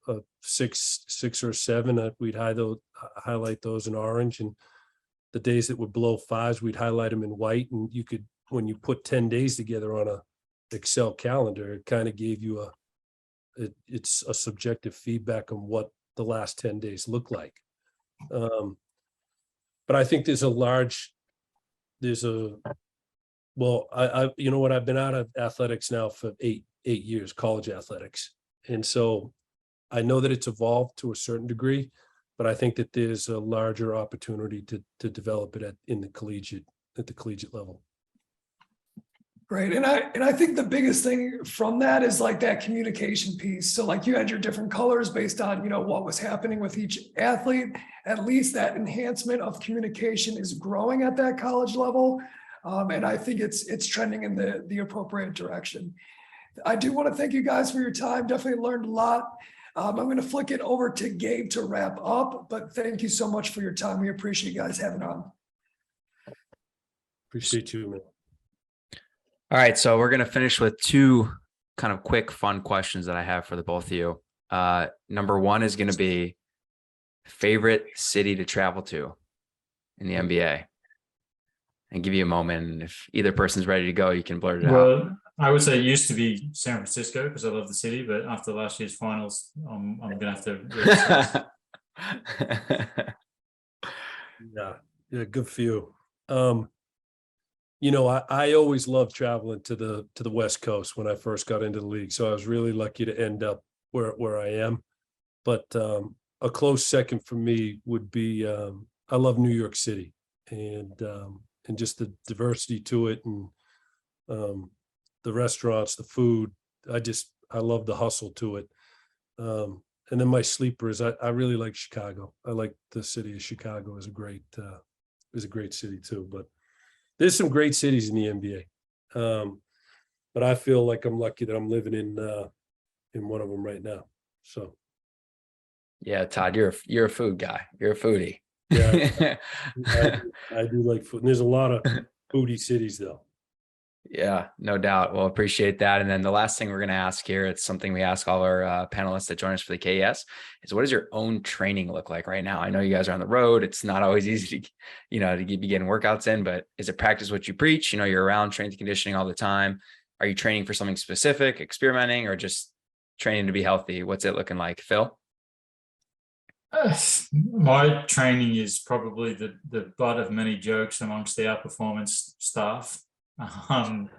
a 6 or 7, we'd highlight those in orange, and the days that would below 5s, we'd highlight them in white. And you could, when you put 10 days together on a Excel calendar, it kind of gave you it's a subjective feedback on what the last 10 days look like. But I think well, I've been out of athletics now for eight years, college athletics. And so I know that it's evolved to a certain degree, but I think that there's a larger opportunity to develop it at the collegiate level. Great. And I think the biggest thing from that is like that communication piece. So like you had your different colors based on, what was happening with each athlete. At least that enhancement of communication is growing at that college level. And I think it's trending in the appropriate direction. I do want to thank you guys for your time. Definitely learned a lot. I'm going to flick it over to Gabe to wrap up, but thank you so much for your time. We appreciate you guys having on. Appreciate you, man. All right, so we're going to finish with 2 kind of quick, fun questions that I have for the both of you. Number 1 is going to be favorite city to travel to in the NBA. And give you a moment. And if either person's ready to go, you can blurt it out. Well, I would say it used to be San Francisco because I love the city, but after last year's finals, I'm going to have to. Yeah, good for you. I always loved traveling to the West Coast when I first got into the league. So I was really lucky to end up where I am. But a close second for me would be, I love New York City and just the diversity to it, and the restaurants, the food. I love the hustle to it. And then my sleeper is I really like Chicago. I like the city of Chicago is a great city too. But there's some great cities in the NBA. But I feel like I'm lucky that I'm living in one of them right now. So. Yeah, Todd, you're a food guy. You're a foodie. Yeah, I do like food. And there's a lot of foodie cities though. Yeah, no doubt. Well, appreciate that. And then the last thing we're going to ask here, it's something we ask all our panelists that join us for the K.E.S. is what does your own training look like right now? I know you guys are on the road. It's not always easy to, to be getting workouts in, but is it practice what you preach? You're around strength and conditioning all the time. Are you training for something specific, experimenting, or just training to be healthy? What's it looking like, Phil? My training is probably the butt of many jokes amongst the outperformance staff. I'm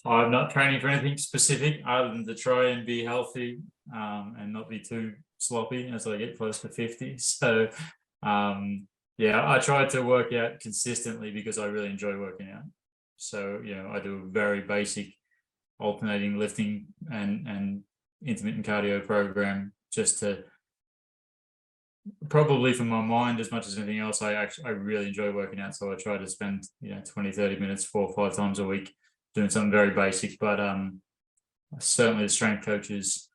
not training for anything specific other than to try and be healthy and not be too sloppy as I get close to 50. So I try to work out consistently because I really enjoy working out. So I do a very basic alternating lifting and intermittent cardio program just to probably for my mind as much as anything else. I really enjoy working out, so I try to spend 20-30 minutes 4 or 5 times a week doing something very basic. But certainly the strength coaches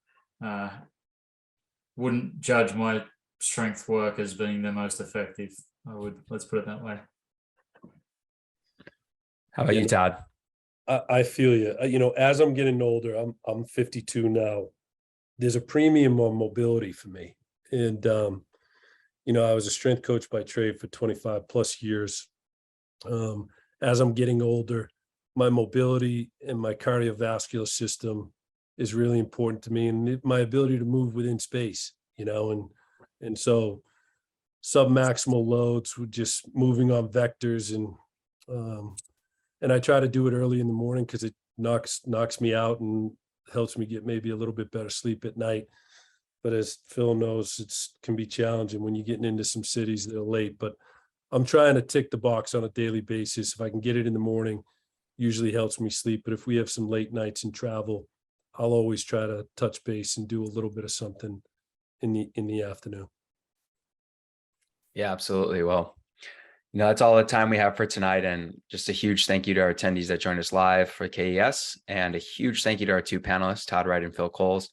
wouldn't judge my strength work as being the most effective. Let's put it that way. How about you, Todd? I feel you. As I'm getting older, I'm 52 now. There's a premium on mobility for me, and I was a strength coach by trade for 25 plus years. As I'm getting older, my mobility and my cardiovascular system is really important to me, and my ability to move within space, and so submaximal loads with just moving on vectors, and I try to do it early in the morning because it knocks me out and helps me get maybe a little bit better sleep at night. But as Phil knows, it can be challenging when you're getting into some cities that are late. But I'm trying to tick the box on a daily basis. If I can get it in the morning, usually helps me sleep. But if we have some late nights and travel, I'll always try to touch base and do a little bit of something in the afternoon. Yeah, absolutely. Well, that's all the time we have for tonight. And just a huge thank you to our attendees that joined us live for K.E.S. and a huge thank you to our 2 panelists, Todd Wright and Phil Coles.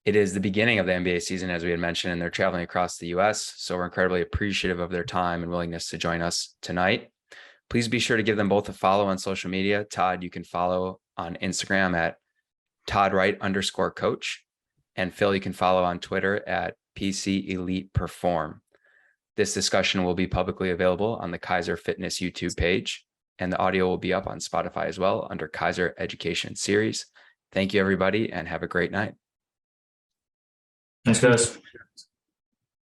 It is the beginning of the NBA season, as we had mentioned, and they're traveling across the U.S. So we're incredibly appreciative of their time and willingness to join us tonight. Please be sure to give them both a follow on social media. Todd, you can follow on Instagram at ToddWright_coach. And Phil, you can follow on Twitter at PC Elite Perform. This discussion will be publicly available on the KeiserFitness YouTube page, and the audio will be up on Spotify as well under Keiser Education Series. Thank you, everybody, and have a great night. Thanks, guys.